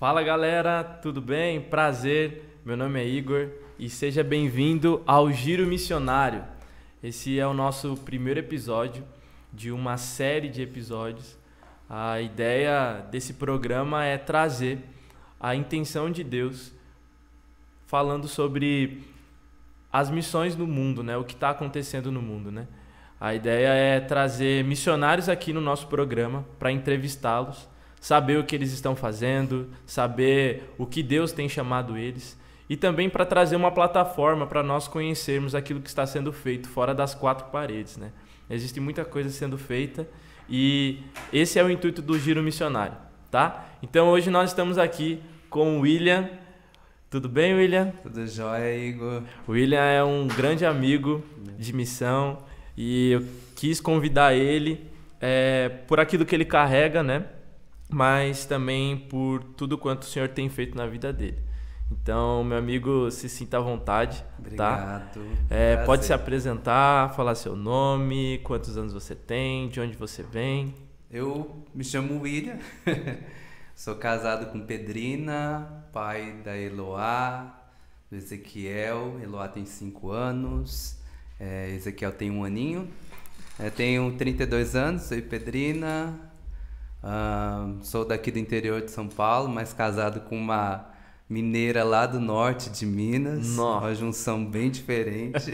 Fala galera, tudo bem? Prazer, meu nome é Igor e seja bem-vindo ao Giro Missionário. Esse é o nosso primeiro episódio de uma série de episódios. A ideia desse programa é trazer a intenção de Deus falando sobre as missões no mundo, né? O que está acontecendo no mundo, né? A ideia é trazer missionários aqui no nosso programa para entrevistá-los, saber o que eles estão fazendo, saber o que Deus tem chamado eles e também para trazer uma plataforma para nós conhecermos aquilo que está sendo feito fora das quatro paredes, né? Existe muita coisa sendo feita e esse é o intuito do Giro Missionário, tá? Então hoje nós estamos aqui com o William. Tudo bem, William? Tudo jóia, Igor. O William é um grande amigo de missão e eu quis convidar ele por aquilo que ele carrega, né? Mas também por tudo quanto o Senhor tem feito na vida dele. Então, meu amigo, se sinta à vontade. Obrigado. Tá? Pode se apresentar, falar seu nome, quantos anos você tem, de onde você vem. Eu me chamo William, sou casado com Pedrina, pai da Eloá, do Ezequiel. Eloá tem 5 anos, Ezequiel tem 1 aninho. Tenho 32 anos, sou Pedrina. Sou daqui do interior de São Paulo, mas casado com uma mineira lá do norte de Minas. Nossa. Uma junção bem diferente.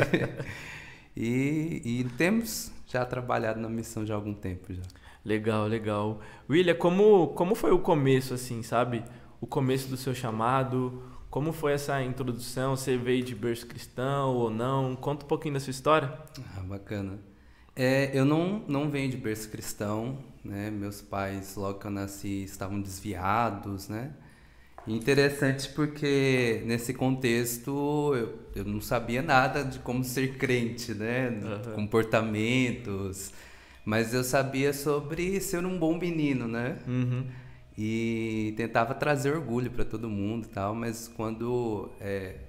e temos já trabalhado na missão já há algum tempo já. Legal, legal. William, como foi o começo, assim, sabe? O começo do seu chamado, como foi essa introdução? Você veio de berço cristão ou não? Conta um pouquinho da sua história. Bacana. Eu não venho de berço cristão, né? Meus pais, logo que eu nasci, estavam desviados, né? E interessante porque nesse contexto eu não sabia nada de como ser crente, né? Uhum. Comportamentos, mas eu sabia sobre ser um bom menino, né? Uhum. E tentava trazer orgulho para todo mundo e tal, mas quando,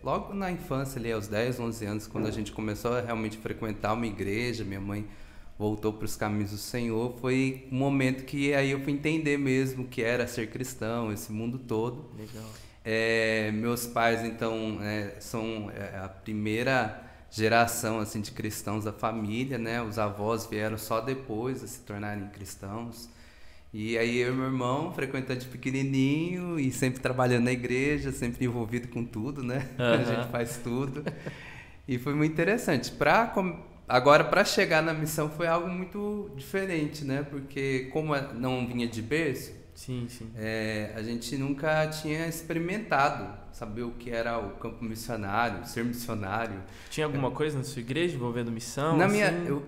logo na infância, ali aos 10, 11 anos, quando a gente começou a realmente frequentar uma igreja, minha mãe voltou para os caminhos do Senhor, foi um momento que aí eu fui entender mesmo o que era ser cristão, esse mundo todo. Legal. Meus pais, então, são a primeira geração assim, de cristãos da família, né? Os avós vieram só depois a se tornarem cristãos. E aí eu e meu irmão, frequentando de pequenininho e sempre trabalhando na igreja, sempre envolvido com tudo, né? Uhum. A gente faz tudo. E foi muito interessante. Agora, para chegar na missão foi algo muito diferente, né? Porque como não vinha de berço, Sim, sim. a gente nunca tinha experimentado saber o que era o campo missionário, ser missionário. Tinha alguma coisa na sua igreja envolvendo missão? Na assim? eu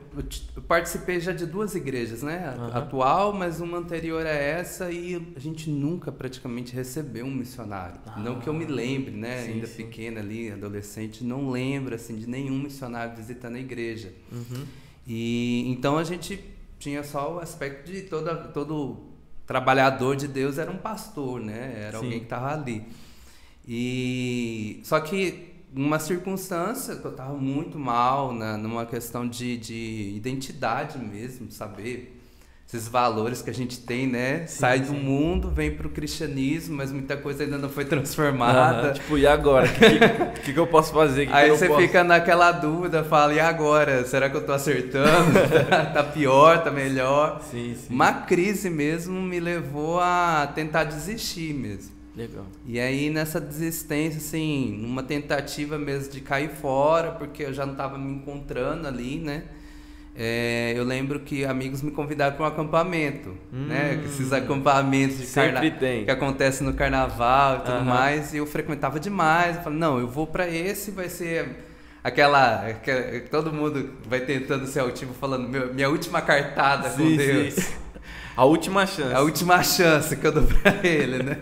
participei já de 2 igrejas, né? Uhum. Atual, mas uma anterior a essa, e a gente nunca praticamente recebeu um missionário. Não que eu me lembre, né? Sim, ainda sim. pequena ali, adolescente, não lembro assim, de nenhum missionário visitando a igreja. Uhum. E então a gente tinha só o aspecto de todo trabalhador de Deus era um pastor, né? Era Sim. alguém que estava ali. E só que numa circunstância que eu estava muito mal, numa questão de identidade mesmo, saber esses valores que a gente tem, né? Sim, Sai do sim. mundo, vem pro cristianismo, mas muita coisa ainda não foi transformada. Uhum. Tipo, e agora? O que eu posso fazer? Aí você fica naquela dúvida, fala, e agora? Será que eu tô acertando? Tá pior, tá melhor? Sim, sim. Uma crise mesmo me levou a tentar desistir mesmo. Legal. E aí nessa desistência, assim, numa tentativa mesmo de cair fora, porque eu já não estava me encontrando ali, né? Eu lembro que amigos me convidaram para um acampamento, né? Esses acampamentos de Sempre tem. que acontecem no carnaval e tudo Aham. mais, e eu frequentava demais. Eu falei, não, eu vou para esse, vai ser todo mundo vai tentando ser altivo, falando, minha última cartada com Sim, Deus. sim. A última chance. A última chance que eu dou pra ele, né?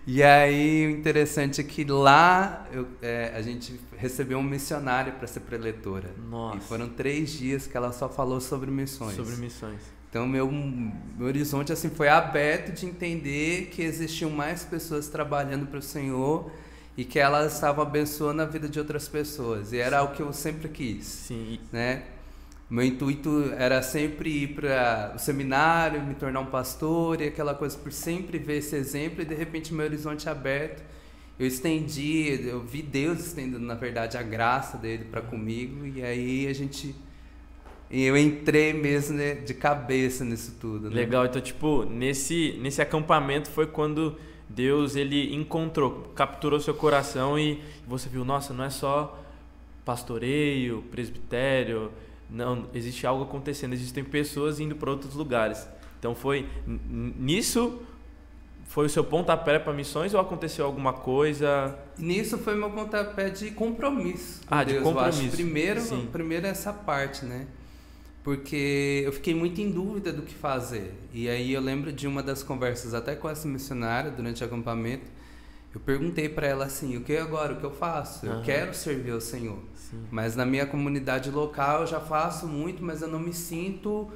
E aí, o interessante é que lá a gente recebeu um missionário para ser preletora. Nossa. E foram 3 dias que ela só falou sobre missões. Sobre missões. Então, meu horizonte assim, foi aberto de entender que existiam mais pessoas trabalhando para o Senhor e que elas estavam abençoando a vida de outras pessoas. E era o que eu sempre quis. Sim. Né? Meu intuito era sempre ir para o seminário, me tornar um pastor e aquela coisa por sempre ver esse exemplo e de repente meu horizonte aberto. Eu vi Deus estendendo, na verdade, a graça dele para comigo e aí eu entrei mesmo, né, de cabeça nisso tudo. Né? Legal, então tipo, nesse acampamento foi quando Deus ele capturou seu coração e você viu, nossa, não é só pastoreio, presbitério, não, existe algo acontecendo, existem pessoas indo para outros lugares. Então nisso foi o seu pontapé para missões ou aconteceu alguma coisa? Nisso foi meu pontapé de compromisso com Deus, de compromisso. Eu acho. Primeiro essa parte, né? Porque eu fiquei muito em dúvida do que fazer. E aí eu lembro de uma das conversas até com essa missionária durante o acampamento. Eu perguntei para ela assim, o que eu faço? Eu quero servir ao Senhor. Sim. Mas na minha comunidade local eu já faço muito, mas eu não me sinto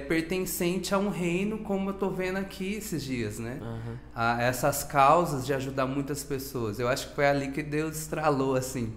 pertencente a um reino como eu tô vendo aqui esses dias, né? A essas causas de ajudar muitas pessoas. Eu acho que foi ali que Deus estralou, assim,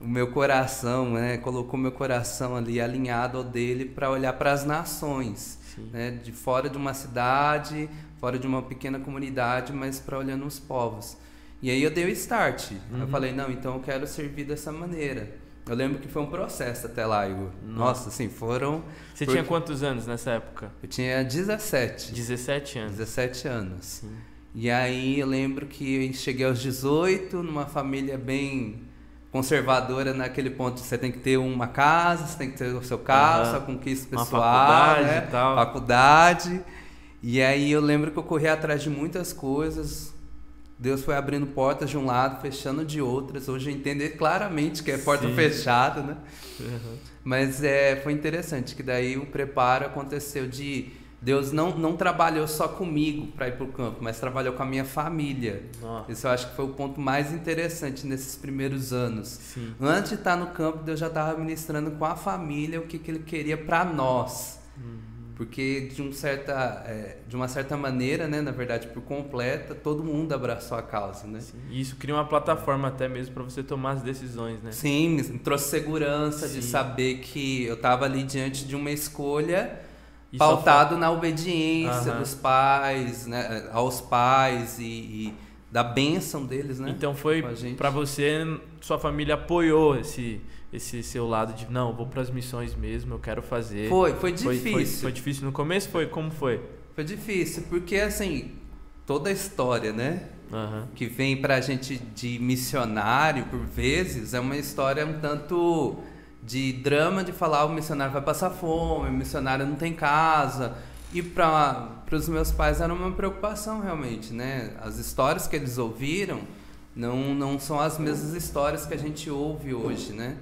o meu coração, né? Colocou meu coração ali alinhado ao dele para olhar para as nações, né? De fora de uma cidade, fora de uma pequena comunidade, mas para olhando os povos. E aí eu dei o start. Eu falei, não, então eu quero servir dessa maneira. Eu lembro que foi um processo até lá, Igor. Nossa, assim, foram... Você tinha quantos anos nessa época? Eu tinha 17. 17 anos. 17 anos. Sim. E aí eu lembro que eu cheguei aos 18, numa família bem conservadora, naquele ponto de você tem que ter uma casa, você tem que ter o seu carro, sua conquista pessoal, faculdade, né? E tal. Faculdade. E aí eu lembro que eu corri atrás de muitas coisas. Deus foi abrindo portas de um lado, fechando de outras. Hoje eu entendo claramente que é porta fechada, né? Mas foi interessante, que daí o preparo aconteceu de... Deus não trabalhou só comigo para ir para o campo, mas trabalhou com a minha família. Nossa. Isso eu acho que foi o ponto mais interessante nesses primeiros anos. Sim. Antes de estar no campo, Deus já estava ministrando com a família o que Ele queria para nós. Porque de uma certa maneira, né, na verdade, por completa, todo mundo abraçou a causa, né? Sim. E isso cria uma plataforma até mesmo para você tomar as decisões, né? Sim, me trouxe segurança de saber que eu estava ali diante de uma escolha pautado na obediência dos pais, né, aos pais e da bênção deles, né? Então foi para você, sua família apoiou esse seu lado de não, vou para as missões mesmo, eu quero fazer. Foi difícil. Foi difícil no começo? Como foi? Foi difícil, porque assim, toda a história, né? Que vem pra gente de missionário, por vezes, é uma história um tanto de drama de falar o missionário vai passar fome, o missionário não tem casa. E para os meus pais era uma preocupação realmente, né? As histórias que eles ouviram não são as mesmas histórias que a gente ouve hoje, né?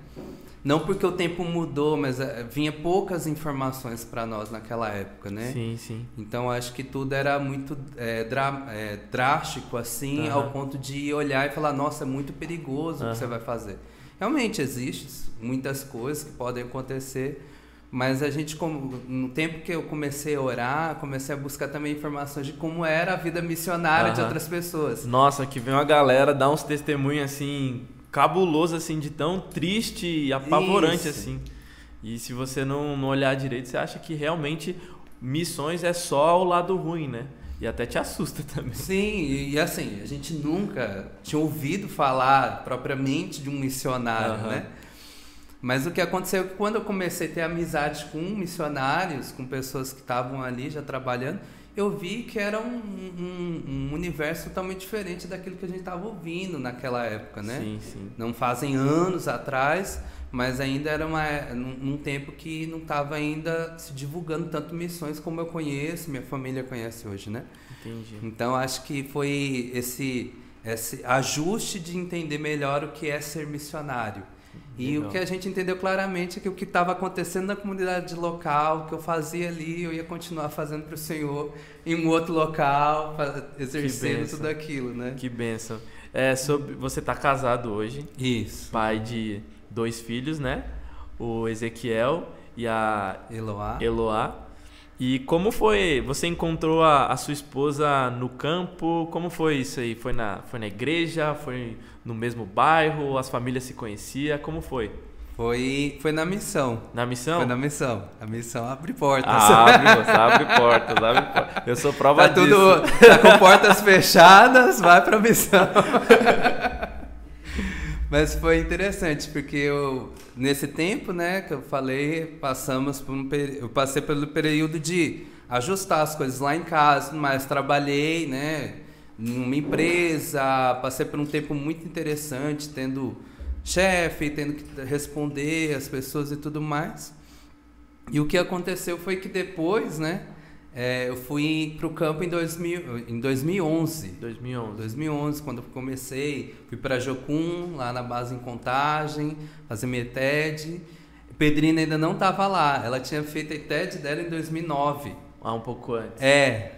Não porque o tempo mudou, mas vinha poucas informações para nós naquela época, né? Sim, sim. Então acho que tudo era muito drástico assim, ao ponto de olhar e falar, nossa, é muito perigoso o que você vai fazer. Realmente existem muitas coisas que podem acontecer, mas a gente, no tempo que eu comecei a orar, comecei a buscar também informações de como era a vida missionária de outras pessoas. Nossa, que vem uma galera dar uns testemunhos assim, cabuloso assim, de tão triste e apavorante assim. E se você não olhar direito, você acha que realmente missões é só o lado ruim, né? E até te assusta também. Sim, e assim, a gente nunca tinha ouvido falar propriamente de um missionário, né? Mas o que aconteceu é que quando eu comecei a ter amizade com missionários, com pessoas que estavam ali já trabalhando, eu vi que era um universo totalmente diferente daquilo que a gente estava ouvindo naquela época, né? Sim, sim. Não fazem anos atrás, mas ainda era num tempo que não estava ainda se divulgando tanto missões como eu conheço, minha família conhece hoje, né? Entendi. Então acho que foi esse ajuste de entender melhor o que é ser missionário. E o que a gente entendeu claramente é que o que estava acontecendo na comunidade local, o que eu fazia ali, eu ia continuar fazendo para o Senhor em um outro local, exercendo tudo aquilo, né? Que bênção. Você está casado hoje. Isso. Pai de 2 filhos, né? O Ezequiel e a Eloá. E como foi? Você encontrou a sua esposa no campo? Como foi isso aí? Foi na igreja? Foi no mesmo bairro? As famílias se conheciam? Como foi? Foi na missão. Na missão? Foi na missão. A missão abre portas. Abre portas. Eu sou prova disso. Tá com portas fechadas, vai pra missão. Mas foi interessante, porque nesse tempo, né, que eu falei, eu passei pelo período de ajustar as coisas lá em casa, mas trabalhei, né, numa empresa, passei por um tempo muito interessante, tendo chefe, tendo que responder as pessoas e tudo mais. E o que aconteceu foi que depois, né, eu fui para o campo em 2011. 2011, quando eu comecei, fui para Jocum, lá na base em Contagem, fazer minha ETED. Pedrina ainda não estava lá, ela tinha feito a ETED dela em 2009. Um pouco antes.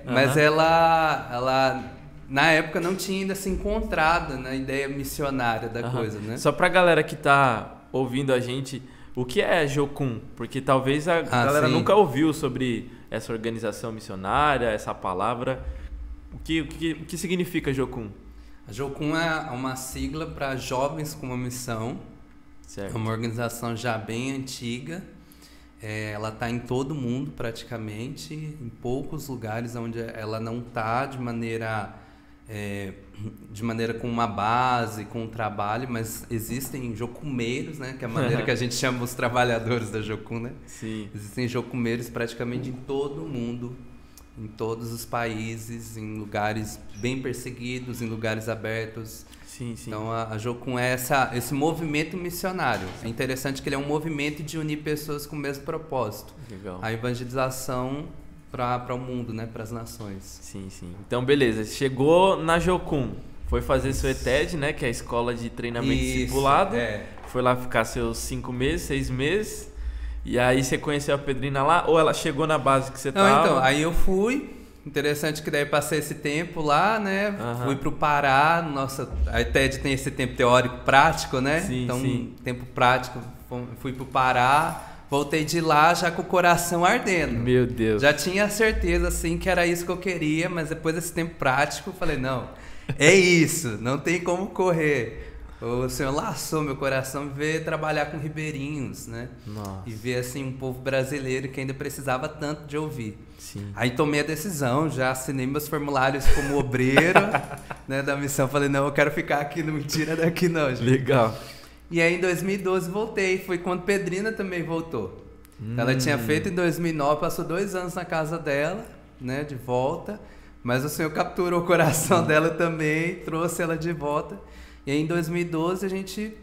Mas ela na época não tinha ainda se encontrado na ideia missionária da coisa, né? Só pra galera que tá ouvindo a gente, o que é Jocum? Porque talvez a galera nunca ouviu sobre essa organização missionária, essa palavra. O que significa Jocum? A Jocum é uma sigla para Jovens com uma Missão. Certo. É uma organização já bem antiga. Ela está em todo mundo praticamente, em poucos lugares onde ela não está de maneira com uma base, com um trabalho, mas existem jocumeiros, né, que é a maneira que a gente chama os trabalhadores da Jocum, né? Sim. Existem jocumeiros praticamente em todo o mundo, em todos os países, em lugares bem perseguidos, em lugares abertos. Sim. Então a Jocum é esse movimento missionário. É interessante que ele é um movimento de unir pessoas com o mesmo propósito. Legal. A evangelização para o mundo, né, para as nações. Sim. Então, beleza. Chegou na Jocum, foi fazer sua ETED, né, que é a escola de treinamento discipulado. Foi lá ficar seus 5 meses, 6 meses. E aí você conheceu a Pedrina lá? Ou ela chegou na base que você estava? Então, aí eu fui. Interessante que daí passei esse tempo lá, né? Fui pro Pará. A ETED tem esse tempo teórico prático, né? Tempo prático. Fui pro Pará. Voltei de lá já com o coração ardendo. Meu Deus. Já tinha certeza, assim, que era isso que eu queria, mas depois desse tempo prático, eu falei, não, é isso, não tem como correr. O Senhor laçou meu coração ver trabalhar com ribeirinhos, né? Nossa. E ver, assim, um povo brasileiro que ainda precisava tanto de ouvir. Sim. Aí tomei a decisão, já assinei meus formulários como obreiro, né, da missão. Falei, não, eu quero ficar aqui, não me tira daqui não, gente. Legal. E aí em 2012 voltei, foi quando Pedrina também voltou. Ela tinha feito em 2009, passou 2 anos na casa dela, né, de volta, mas o Senhor capturou o coração dela também, trouxe ela de volta. E aí em 2012 a gente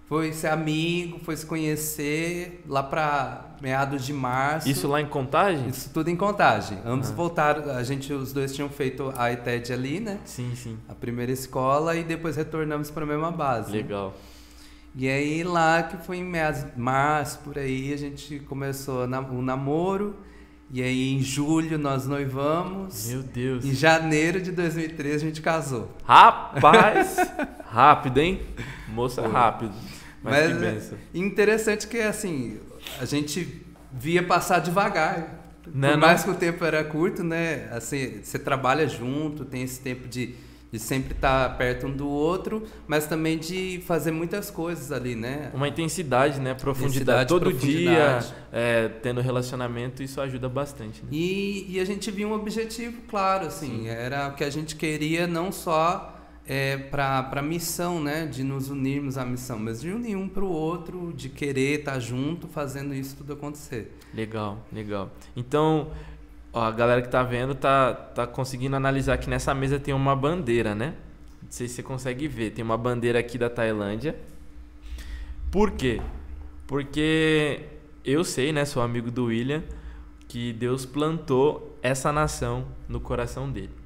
foi ser amigo, foi se conhecer lá para meados de março. Isso lá em Contagem? Isso tudo em Contagem. Ambos voltaram, os dois tinham feito a ETED ali, né? Sim. A primeira escola e depois retornamos para a mesma base. Legal. Né? E aí lá que foi em meados de março, por aí, a gente começou o namoro. E aí em julho nós noivamos. Meu Deus. Em janeiro de 2013 a gente casou. Rapaz! Rápido, hein? Moça, rápido. Mas que benção. Interessante que, assim, a gente via passar devagar. Por mais que o tempo era curto, né? Assim, você trabalha junto, tem esse tempo de sempre estar perto um do outro, mas também de fazer muitas coisas ali, né? Uma intensidade, né? Profundidade. Todo dia, tendo relacionamento, isso ajuda bastante. Né? E a gente via um objetivo claro, assim. Sim. Era o que a gente queria não só para a missão, né? De nos unirmos à missão, mas de unir um para o outro, de querer estar junto, fazendo isso tudo acontecer. Legal. Então, ó, a galera que tá vendo tá conseguindo analisar que nessa mesa tem uma bandeira, né? Não sei se você consegue ver. Tem uma bandeira aqui da Tailândia. Por quê? Porque eu sei, né? Sou amigo do William, que Deus plantou essa nação no coração dele.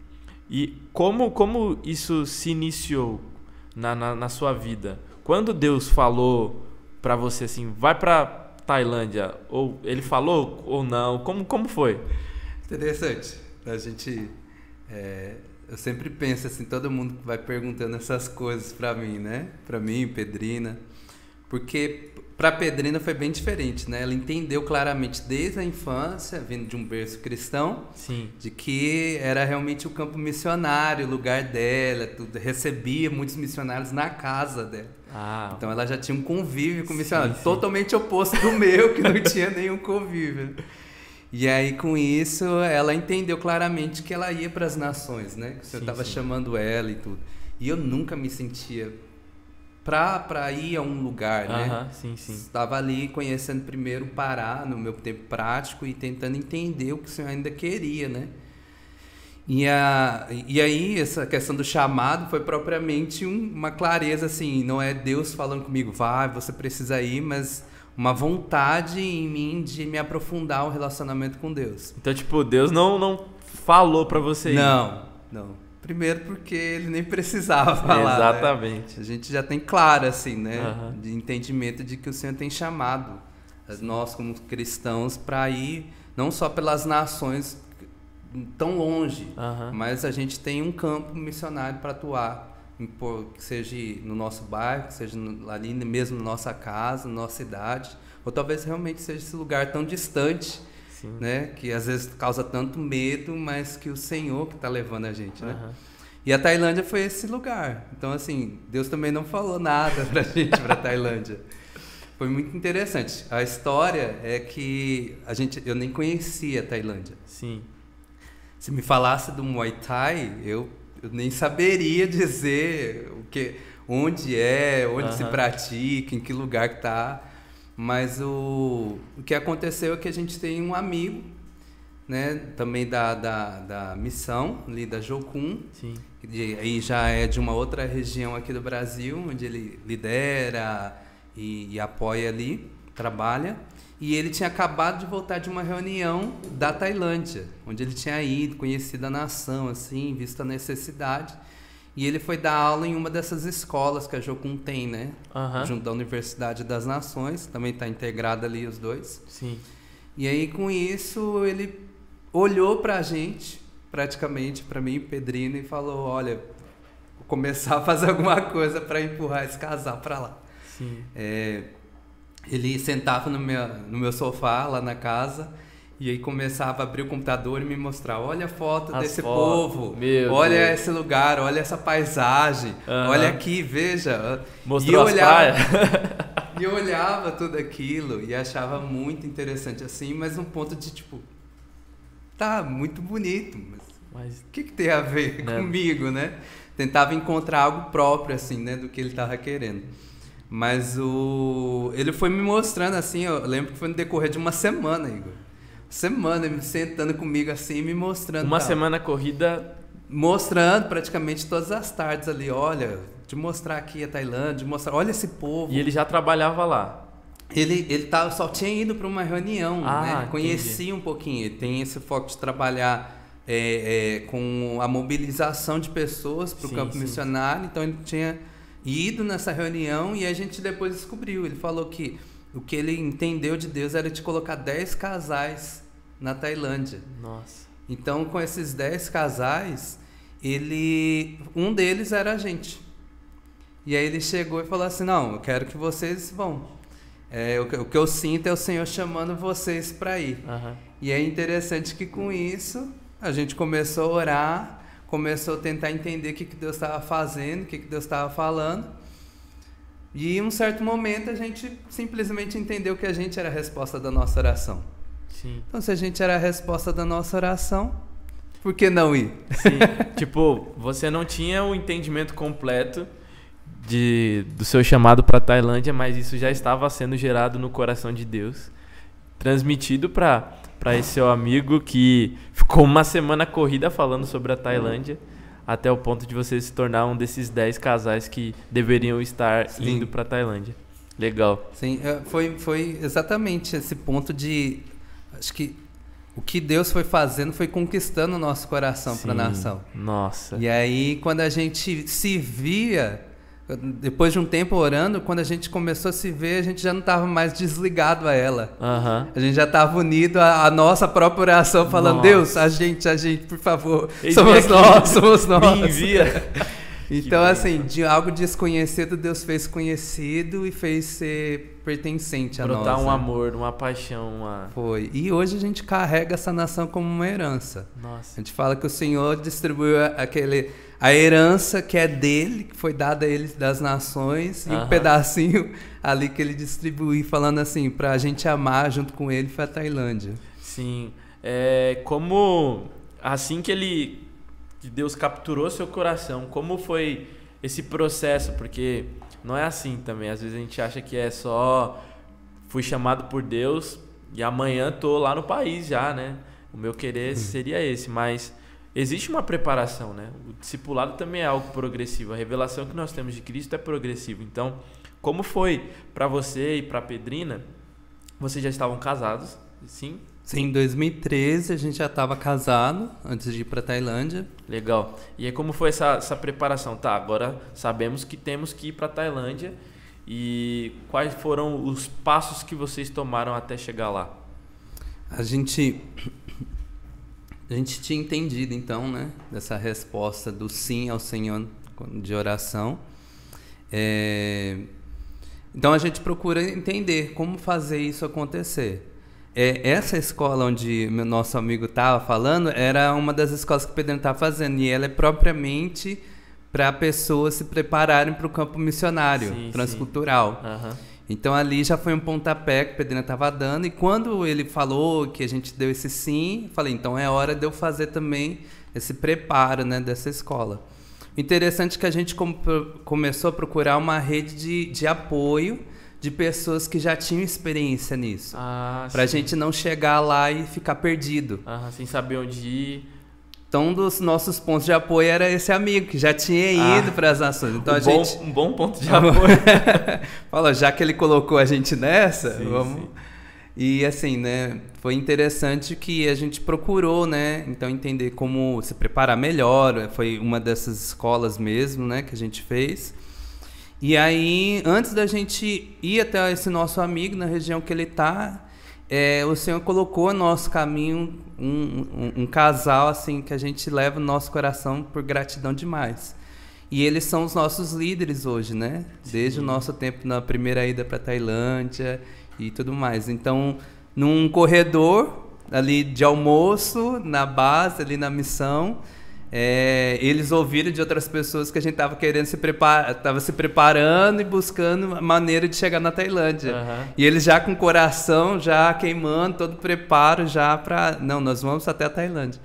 E como isso se iniciou na sua vida? Quando Deus falou pra você assim, vai pra Tailândia, ou ele falou ou não? Como foi? Interessante. A gente, eu sempre penso assim, todo mundo vai perguntando essas coisas pra mim, né? Pra mim, Pedrina. Porque para Pedrina foi bem diferente, né? Ela entendeu claramente desde a infância, vindo de um berço cristão, Sim. de que era realmente o campo missionário, o lugar dela, tudo, recebia muitos missionários na casa dela. Então ela já tinha um convívio com missionários, totalmente oposto do meu, que não tinha nenhum convívio. E aí, com isso, ela entendeu claramente que ela ia para as nações, né? Que o Senhor estava chamando ela e tudo. E eu nunca me sentia para ir a um lugar, né? Sim. Estava ali conhecendo primeiro o Pará, no meu tempo prático, e tentando entender o que o Senhor ainda queria, né? E aí, essa questão do chamado foi propriamente uma clareza, assim, não é Deus falando comigo, vai, você precisa ir, mas uma vontade em mim de me aprofundar o relacionamento com Deus. Então, tipo, Deus não falou pra você ir? Não. Primeiro porque ele nem precisava falar. Exatamente. Né? A gente já tem claro, assim, né? De entendimento de que o Senhor tem chamado nós como cristãos para ir não só pelas nações tão longe, mas a gente tem um campo missionário para atuar, que seja no nosso bairro, que seja ali mesmo na nossa casa, na nossa cidade, ou talvez realmente seja esse lugar tão distante, né, que às vezes causa tanto medo, mas que o Senhor que está levando a gente, né? E a Tailândia foi esse lugar. Então, assim, Deus também não falou nada pra gente, pra Tailândia. Foi muito interessante. A história é que eu nem conhecia a Tailândia. Sim. Se me falasse do Muay Thai, eu nem saberia dizer onde se pratica, em que lugar que tá. Mas o que aconteceu é que a gente tem um amigo, né, também da missão, ali da Jocum, que aí já é de uma outra região aqui do Brasil, onde ele lidera e apoia ali, trabalha. E ele tinha acabado de voltar de uma reunião da Tailândia, onde ele tinha ido, conhecido a nação, assim, visto a necessidade. E ele foi dar aula em uma dessas escolas que a Jocum tem, né? Junto da Universidade das Nações, também está integrado ali os dois. Sim. E aí, com isso, ele olhou para a gente, praticamente, para mim e Pedrina, e falou, olha, vou começar a fazer alguma coisa para empurrar esse casal para lá. Sim. Ele sentava no meu sofá lá na casa e aí começava a abrir o computador e me mostrar, olha a foto desse povo, olha esse lugar, olha essa paisagem, olha aqui, veja. Mostrou as praias. E eu olhava tudo aquilo e achava muito interessante assim, mas num ponto de tipo, tá, muito bonito, mas o que tem a ver comigo, né? Tentava encontrar algo próprio assim, né, do que ele estava querendo. Mas ele foi me mostrando assim, eu lembro que foi no decorrer de uma semana, Igor. Semana, me sentando comigo assim, me mostrando. Uma semana corrida? Mostrando praticamente todas as tardes ali, olha, de mostrar aqui a Tailândia, de mostrar, olha esse povo. E ele já trabalhava lá? Ele só tinha ido para uma reunião, né? Conhecia um pouquinho, ele tem esse foco de trabalhar com a mobilização de pessoas para o campo missionário, então ele tinha ido nessa reunião e a gente depois descobriu, ele falou que o que ele entendeu de Deus era de colocar 10 casais na Tailândia. Nossa. Então, com esses 10 casais, um deles era a gente. E aí ele chegou e falou assim, não, eu quero que vocês vão. O que eu sinto é o Senhor chamando vocês para ir. E é interessante que com isso, a gente começou a orar, começou a tentar entender o que Deus estava fazendo, o que Deus estava falando. E em um certo momento a gente simplesmente entendeu que a gente era a resposta da nossa oração. Sim. Então, se a gente era a resposta da nossa oração, por que não ir? Sim. Tipo, você não tinha o entendimento completo do seu chamado para a Tailândia, mas isso já estava sendo gerado no coração de Deus, transmitido para esse seu amigo que ficou uma semana corrida falando sobre a Tailândia, até o ponto de você se tornar um desses 10 casais que deveriam estar indo para a Tailândia. Legal. Sim, foi exatamente esse ponto de... Acho que o que Deus foi fazendo foi conquistando o nosso coração para a nação. Nossa. E aí, quando a gente se via, depois de um tempo orando, quando a gente começou a se ver, a gente já não estava mais desligado a ela. A gente já estava unido à nossa própria oração, falando, Deus, a gente, por favor, somos nós. Me envia. Então, assim, de algo desconhecido, Deus fez conhecido e fez ser pertencente a nós. Brotar um amor, uma paixão. Foi. E hoje a gente carrega essa nação como uma herança. Nossa. A gente fala que o Senhor distribuiu a herança que é dele, que foi dada a ele das nações, e um pedacinho ali que ele distribuiu, falando assim, pra gente amar junto com ele, foi a Tailândia. Sim. Como assim que Deus capturou seu coração, como foi esse processo? Porque não é assim também. Às vezes a gente acha que é só fui chamado por Deus e amanhã tô lá no país já, né? O meu querer seria esse, mas existe uma preparação, né? O discipulado também é algo progressivo. A revelação que nós temos de Cristo é progressiva. Então, como foi para você e para Pedrina? Vocês já estavam casados, sim? Sim, em 2013 a gente já estava casado, antes de ir para Tailândia. Legal. E aí como foi essa preparação? Tá, agora sabemos que temos que ir para Tailândia. E quais foram os passos que vocês tomaram até chegar lá? A gente tinha entendido, então, né, dessa resposta do sim ao Senhor de oração. Então a gente procura entender como fazer isso acontecer. Essa escola onde meu nosso amigo estava falando era uma das escolas que o Pedro estava fazendo, e ela é propriamente para pessoas se prepararem para o campo missionário, transcultural. Uhum. Então ali já foi um pontapé que o Pedro estava dando, e quando ele falou que a gente deu esse sim, eu falei, então é hora de eu fazer também esse preparo, né, dessa escola. O interessante é que a gente começou a procurar uma rede de apoio de pessoas que já tinham experiência nisso. Pra gente não chegar lá e ficar perdido. Sem saber onde ir. Então, um dos nossos pontos de apoio era esse amigo que já tinha ido para as nações. Então, um bom ponto de apoio. Falou, já que ele colocou a gente nessa, vamos... Sim. E assim, né, foi interessante que a gente procurou, né, então entender como se preparar melhor. Foi uma dessas escolas mesmo, né, que a gente fez. E aí, antes da gente ir até esse nosso amigo na região que ele está, o Senhor colocou no nosso caminho um casal assim que a gente leva no nosso coração por gratidão demais. E eles são os nossos líderes hoje, né? Desde o nosso tempo na primeira ida para Tailândia e tudo mais. Então, num corredor ali de almoço, na base, ali na missão... eles ouviram de outras pessoas que a gente estava querendo estava se preparando e buscando maneira de chegar na Tailândia. E eles já com o coração já queimando, todo preparo já para... Não, nós vamos até a Tailândia.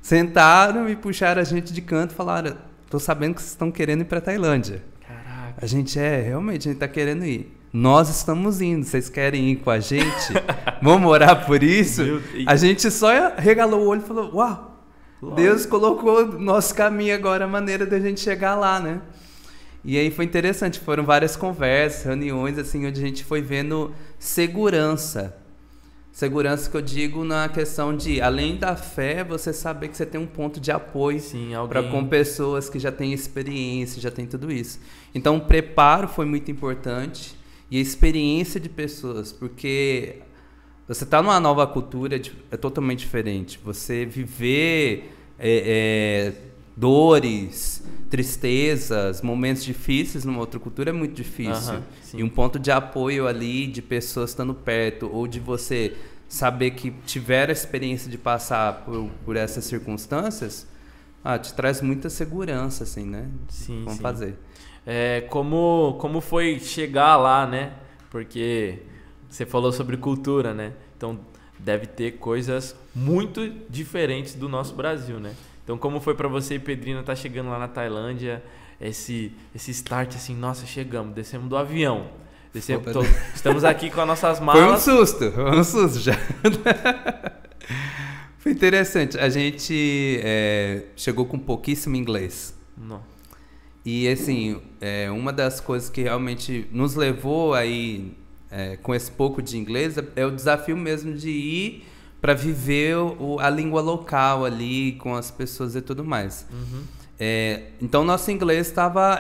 Sentaram e puxaram a gente de canto e falaram, tô sabendo que vocês estão querendo ir para a Tailândia. Caraca. A gente realmente, a gente está querendo ir. Nós estamos indo, vocês querem ir com a gente? Vamos orar por isso? A gente só regalou o olho e falou, uau! Deus colocou no nosso caminho agora a maneira da gente chegar lá, né? E aí foi interessante, foram várias conversas, reuniões, assim, onde a gente foi vendo segurança. Segurança que eu digo na questão de, além da fé, você saber que você tem um ponto de apoio com pessoas que já têm experiência, já tem tudo isso. Então, o preparo foi muito importante e a experiência de pessoas, porque... Você está numa nova cultura, é totalmente diferente. Você viver dores, tristezas, momentos difíceis numa outra cultura é muito difícil. E um ponto de apoio ali, de pessoas estando perto, ou de você saber que tiveram a experiência de passar por essas circunstâncias, te traz muita segurança, assim, né? Vamos fazer. Como foi chegar lá, né? Porque... Você falou sobre cultura, né? Então, deve ter coisas muito diferentes do nosso Brasil, né? Então, como foi para você e Pedrina estar chegando lá na Tailândia, esse start assim, nossa, chegamos, descemos do avião. Estamos aqui com as nossas malas. Foi um susto já. Foi interessante. A gente chegou com pouquíssimo inglês. Não. E, assim, uma das coisas que realmente nos levou aí... com esse pouco de inglês, é o desafio mesmo de ir para viver a língua local ali, com as pessoas e tudo mais. Então, nosso inglês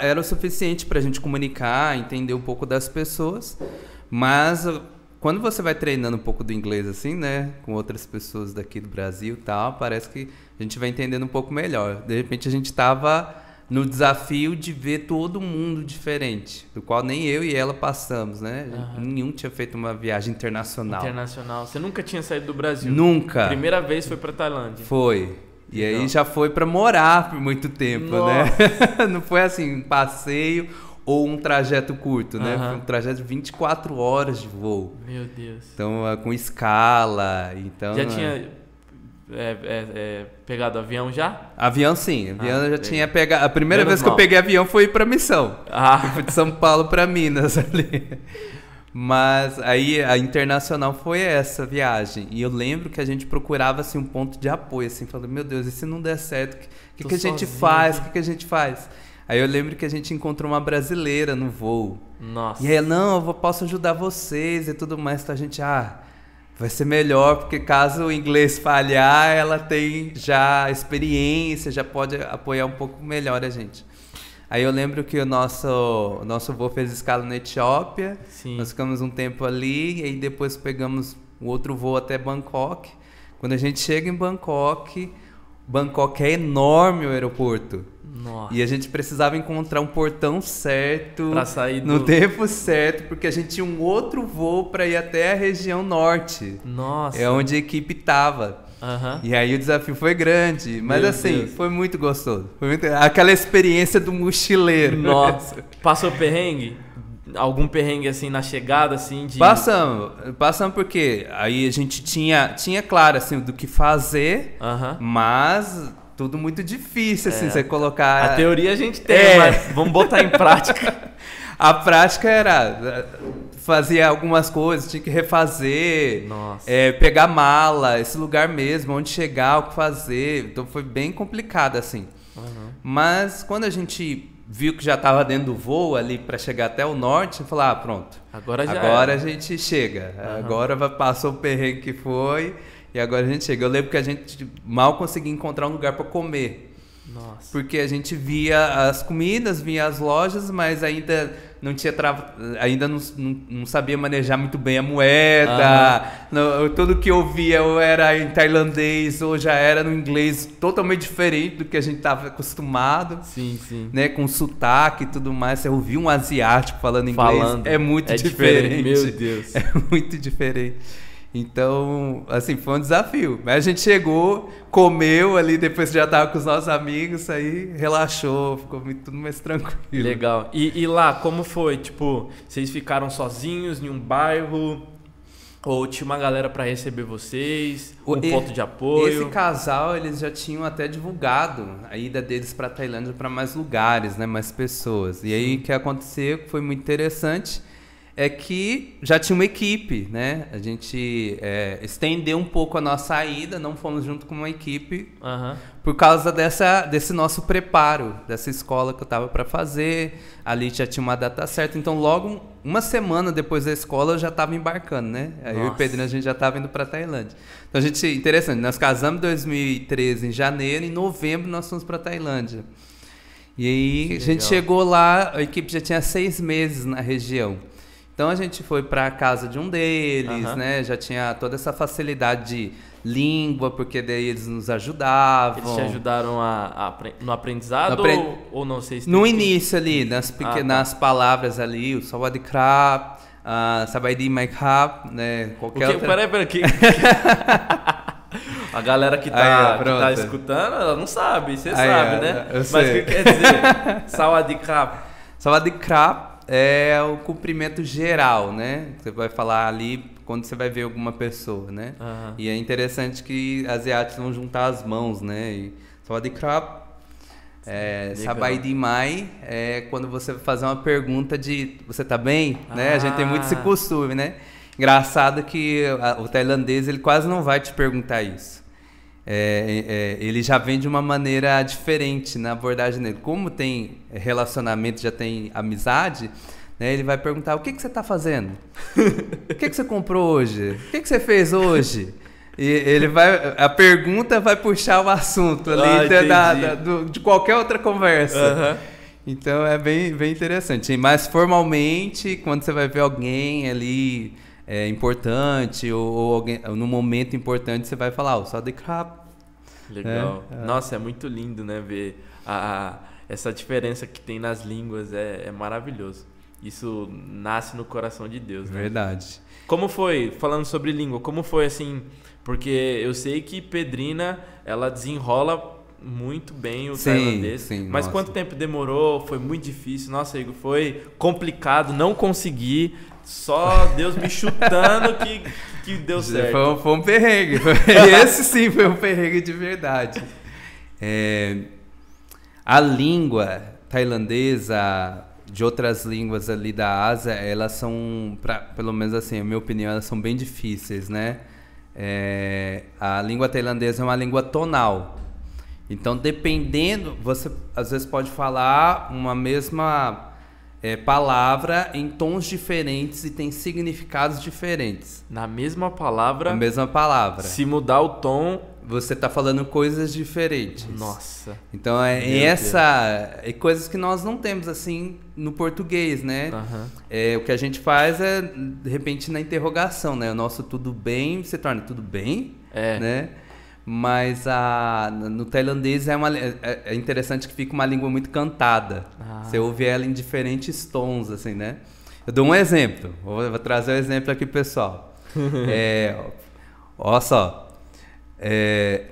era o suficiente para a gente comunicar, entender um pouco das pessoas, mas quando você vai treinando um pouco do inglês assim, né, com outras pessoas daqui do Brasil e tal, parece que a gente vai entendendo um pouco melhor. De repente, a gente estava no desafio de ver todo mundo diferente, do qual nem eu e ela passamos, né? Nenhum tinha feito uma viagem internacional. Internacional. Você nunca tinha saído do Brasil? Nunca. Primeira vez foi pra Tailândia? Foi. E aí já foi pra morar por muito tempo, né? Não foi assim, um passeio ou um trajeto curto, né? Foi um trajeto de 24 horas de voo. Meu Deus. Então, com escala. Então, já tinha pegado avião já? Avião sim. Avião eu já tinha pegado. A primeira vez que eu peguei avião foi para missão. Eu fui de São Paulo para Minas ali. Mas aí a internacional foi essa viagem. E eu lembro que a gente procurava assim, um ponto de apoio, assim, falando, meu Deus, e se não der certo, o que a gente faz? O que a gente faz? Aí eu lembro que a gente encontrou uma brasileira no voo. Nossa. E aí, não, eu posso ajudar vocês e tudo mais. Então a gente, vai ser melhor, porque caso o inglês falhar, ela tem já experiência, já pode apoiar um pouco melhor a gente. Aí eu lembro que o nosso voo fez escala na Etiópia. Sim. Nós ficamos um tempo ali e aí depois pegamos o outro voo até Bangkok. Quando a gente chega em Bangkok é enorme o aeroporto. Nossa. E a gente precisava encontrar um portão certo pra sair no tempo certo, porque a gente tinha um outro voo para ir até a região norte. Nossa. É onde a equipe estava. E aí o desafio foi grande, mas Meu assim, Deus. Foi muito gostoso. Foi aquela experiência do mochileiro. Nossa. Passou perrengue? Algum perrengue assim na chegada assim de... Passamos porque aí a gente tinha claro assim do que fazer, mas tudo muito difícil assim, você colocar... A teoria a gente tem, mas vamos botar em prática. A prática era fazia algumas coisas, tinha que refazer, pegar mala, esse lugar mesmo, onde chegar, o que fazer. Então foi bem complicado assim. Mas quando a gente viu que já estava dentro do voo ali para chegar até o norte, falou, pronto. Agora a gente chega. Agora passou o perrengue que foi e agora a gente chega. Eu lembro que a gente mal conseguia encontrar um lugar para comer. Nossa. Porque a gente via as comidas, via as lojas, mas ainda não tinha ainda não sabia manejar muito bem a moeda. Tudo que eu via ou era em tailandês ou já era no inglês totalmente diferente do que a gente estava acostumado. Sim, sim. Né, com sotaque e tudo mais. Você ouvir um asiático falando inglês é muito diferente. Meu Deus. É muito diferente. Então, assim, foi um desafio. Mas a gente chegou, comeu ali, depois já estava com os nossos amigos, aí relaxou, ficou tudo mais tranquilo. Legal. E lá, como foi? Tipo, vocês ficaram sozinhos em um bairro? Ou tinha uma galera para receber vocês? Ponto de apoio? Esse casal, eles já tinham até divulgado a ida deles para Tailândia para mais lugares, né, mais pessoas. E aí, o que aconteceu, que foi muito interessante, é que já tinha uma equipe, né? A gente estendeu um pouco a nossa ida, não fomos junto com uma equipe por causa desse nosso preparo, dessa escola que eu estava para fazer. Ali já tinha uma data certa, então logo uma semana depois da escola eu já estava embarcando, né? Aí eu e o Pedrinho, a gente já estava indo para Tailândia. Então interessante, nós casamos em 2013 em janeiro, em novembro nós fomos para Tailândia. E aí a gente chegou lá, a equipe já tinha 6 meses na região. Então a gente foi para a casa de um deles, né? Já tinha toda essa facilidade de língua, porque daí eles nos ajudavam. Eles te ajudaram no aprendizado ou não sei se... No início ali, nas palavras ali, o Sawadee-krap, Sabaidi Mai-krap, né? Peraí, que... A galera que tá escutando, ela não sabe, você sabe, né? Mas o que quer dizer? Sawadee-krap. Sawadee-krap é o cumprimento geral, né? Você vai falar ali quando você vai ver alguma pessoa, né? E é interessante que asiáticos vão juntar as mãos, né? E Sawadee-krap, Sabaidi Mai é quando você vai fazer uma pergunta de você tá bem, né? A gente tem muito esse costume, né? Engraçado que o tailandês ele quase não vai te perguntar isso. Ele já vem de uma maneira diferente na abordagem dele. Como tem relacionamento, já tem amizade, né, ele vai perguntar, o que você está fazendo? O que você comprou hoje? O que você fez hoje? E a pergunta vai puxar o assunto ali de qualquer outra conversa. Então é bem interessante. Mas formalmente, quando você vai ver alguém ali importante ou alguém no momento importante, você vai falar o Sawadee-krap. Legal. Nossa, é muito lindo, né, ver essa diferença que tem nas línguas é maravilhoso. Isso nasce no coração de Deus, né? Verdade. Como foi, falando sobre língua, como foi assim? Porque eu sei que Pedrina, ela desenrola muito bem o tailandês. Sim, mas nossa. quanto tempo demorou? Foi muito difícil? Nossa, Igor, foi complicado, não consegui. Só Deus me chutando que deu certo. Foi um perrengue. Esse sim foi um perrengue de verdade. A língua tailandesa, de outras línguas ali da Ásia, elas são, pelo menos assim, na minha opinião, elas são bem difíceis, né? A língua tailandesa é uma língua tonal. Então, dependendo, você às vezes pode falar uma mesma palavra em tons diferentes e tem significados diferentes. Na mesma palavra. A mesma palavra. Se mudar o tom, você está falando coisas diferentes. Nossa. Então, coisas que nós não temos assim no português, né? Uhum. O que a gente faz é, de repente, na interrogação, né? O nosso tudo bem se torna tudo bem, né? Mas no tailandês é interessante que fica uma língua muito cantada. Você ouve ela em diferentes tons, assim, né? Eu dou um exemplo. Vou trazer um exemplo aqui, pessoal. Olha só.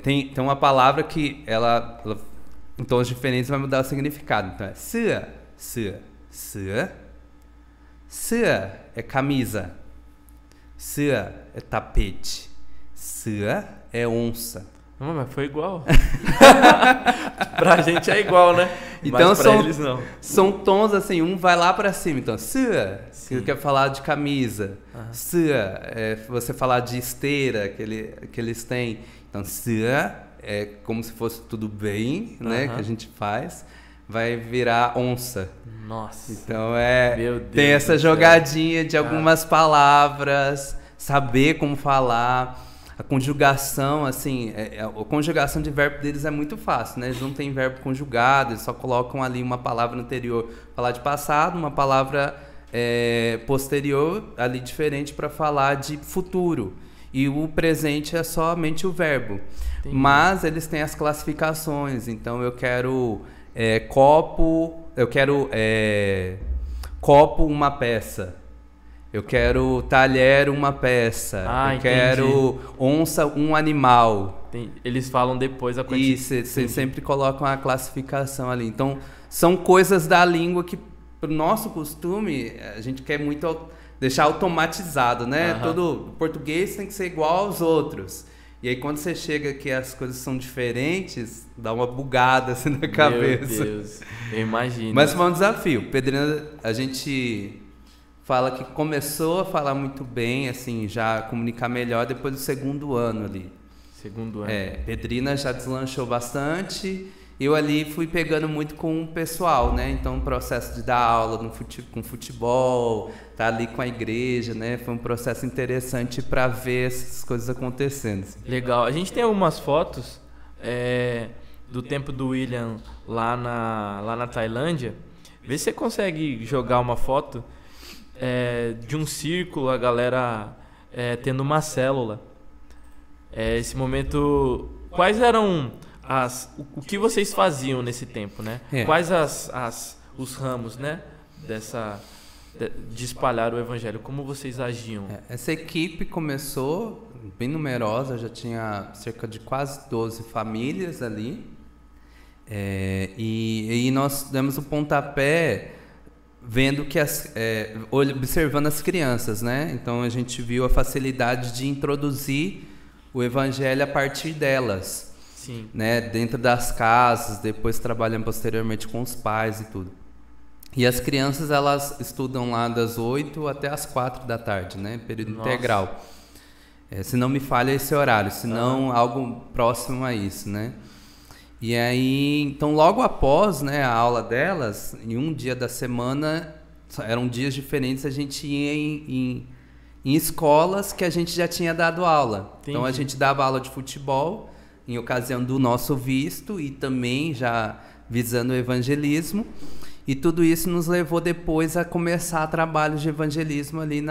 Tem uma palavra que ela em tons diferentes vai mudar o significado. Então é sua. Sua é camisa. Sua é tapete. Sua é onça. Não, mas foi igual. Pra gente é igual, né? Então mas pra eles não. São tons assim, um vai lá pra cima. Então, sua, você quer falar de camisa. Sua, você falar de esteira que eles têm. Então, sua é como se fosse tudo bem, né? Que a gente faz. Vai virar onça. Nossa. Então Meu Deus tem essa jogadinha de algumas palavras, saber como falar. A conjugação, assim, a conjugação de verbo deles é muito fácil, né? Eles não têm verbo conjugado, eles só colocam ali uma palavra anterior falar de passado, uma palavra posterior ali diferente para falar de futuro. E o presente é somente o verbo. Entendi. Mas eles têm as classificações, então eu quero copo, copo, uma peça. Eu quero talher, uma peça. Eu entendi. Quero onça, um animal. Eles falam depois a quantidade. Isso, vocês sempre colocam a classificação ali. Então, são coisas da língua que, pro nosso costume, a gente quer muito deixar automatizado, né? Todo português tem que ser igual aos outros. E aí, quando você chega que as coisas são diferentes, dá uma bugada assim na cabeça. Meu Deus, eu imagino. Mas foi um desafio. Pedrina, a gente fala que começou a falar muito bem, assim, já comunicar melhor depois do segundo ano ali. Segundo ano. Pedrina já deslanchou bastante. Eu ali fui pegando muito com o pessoal, né? Então, o processo de dar aula com futebol, tá ali com a igreja, né? Foi um processo interessante para ver essas coisas acontecendo. Assim. Legal. A gente tem algumas fotos do tempo do William lá na Tailândia. Vê se você consegue jogar uma foto de um círculo, a galera tendo uma célula. Esse momento, quais eram o que vocês faziam nesse tempo, né? Quais os ramos, né? De espalhar o evangelho, como vocês agiam? Essa equipe começou bem numerosa, já tinha cerca de quase 12 famílias ali. E nós demos o pontapé vendo que observando as crianças, né? Então a gente viu a facilidade de introduzir o evangelho a partir delas. Sim. Né? Dentro das casas, depois trabalhando posteriormente com os pais e tudo. E as crianças, elas estudam lá das 8 até as 4 da tarde, né? Período integral. Se não me falha esse horário, se não algo próximo a isso, né? E aí, então logo após, né, a aula delas, em um dia da semana, eram dias diferentes, a gente ia em escolas que a gente já tinha dado aula. Entendi. Então a gente dava aula de futebol em ocasião do nosso visto e também já visando o evangelismo. E tudo isso nos levou depois a começar trabalhos de evangelismo ali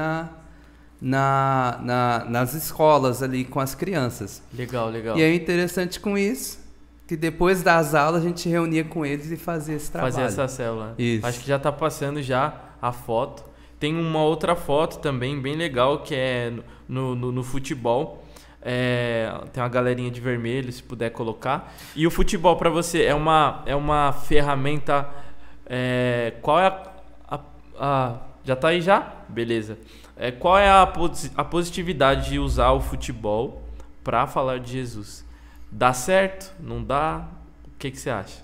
nas escolas ali com as crianças. Legal, legal. E é interessante com isso que depois das aulas a gente reunia com eles e fazia esse trabalho. Fazer essa célula. Isso. Acho que já tá passando já a foto. Tem uma outra foto também bem legal que é no futebol. Tem uma galerinha de vermelho, se puder colocar. E o futebol para você é uma ferramenta. Qual é já tá aí já? Beleza. Qual é a positividade de usar o futebol para falar de Jesus? Dá certo? Não dá? O que você acha?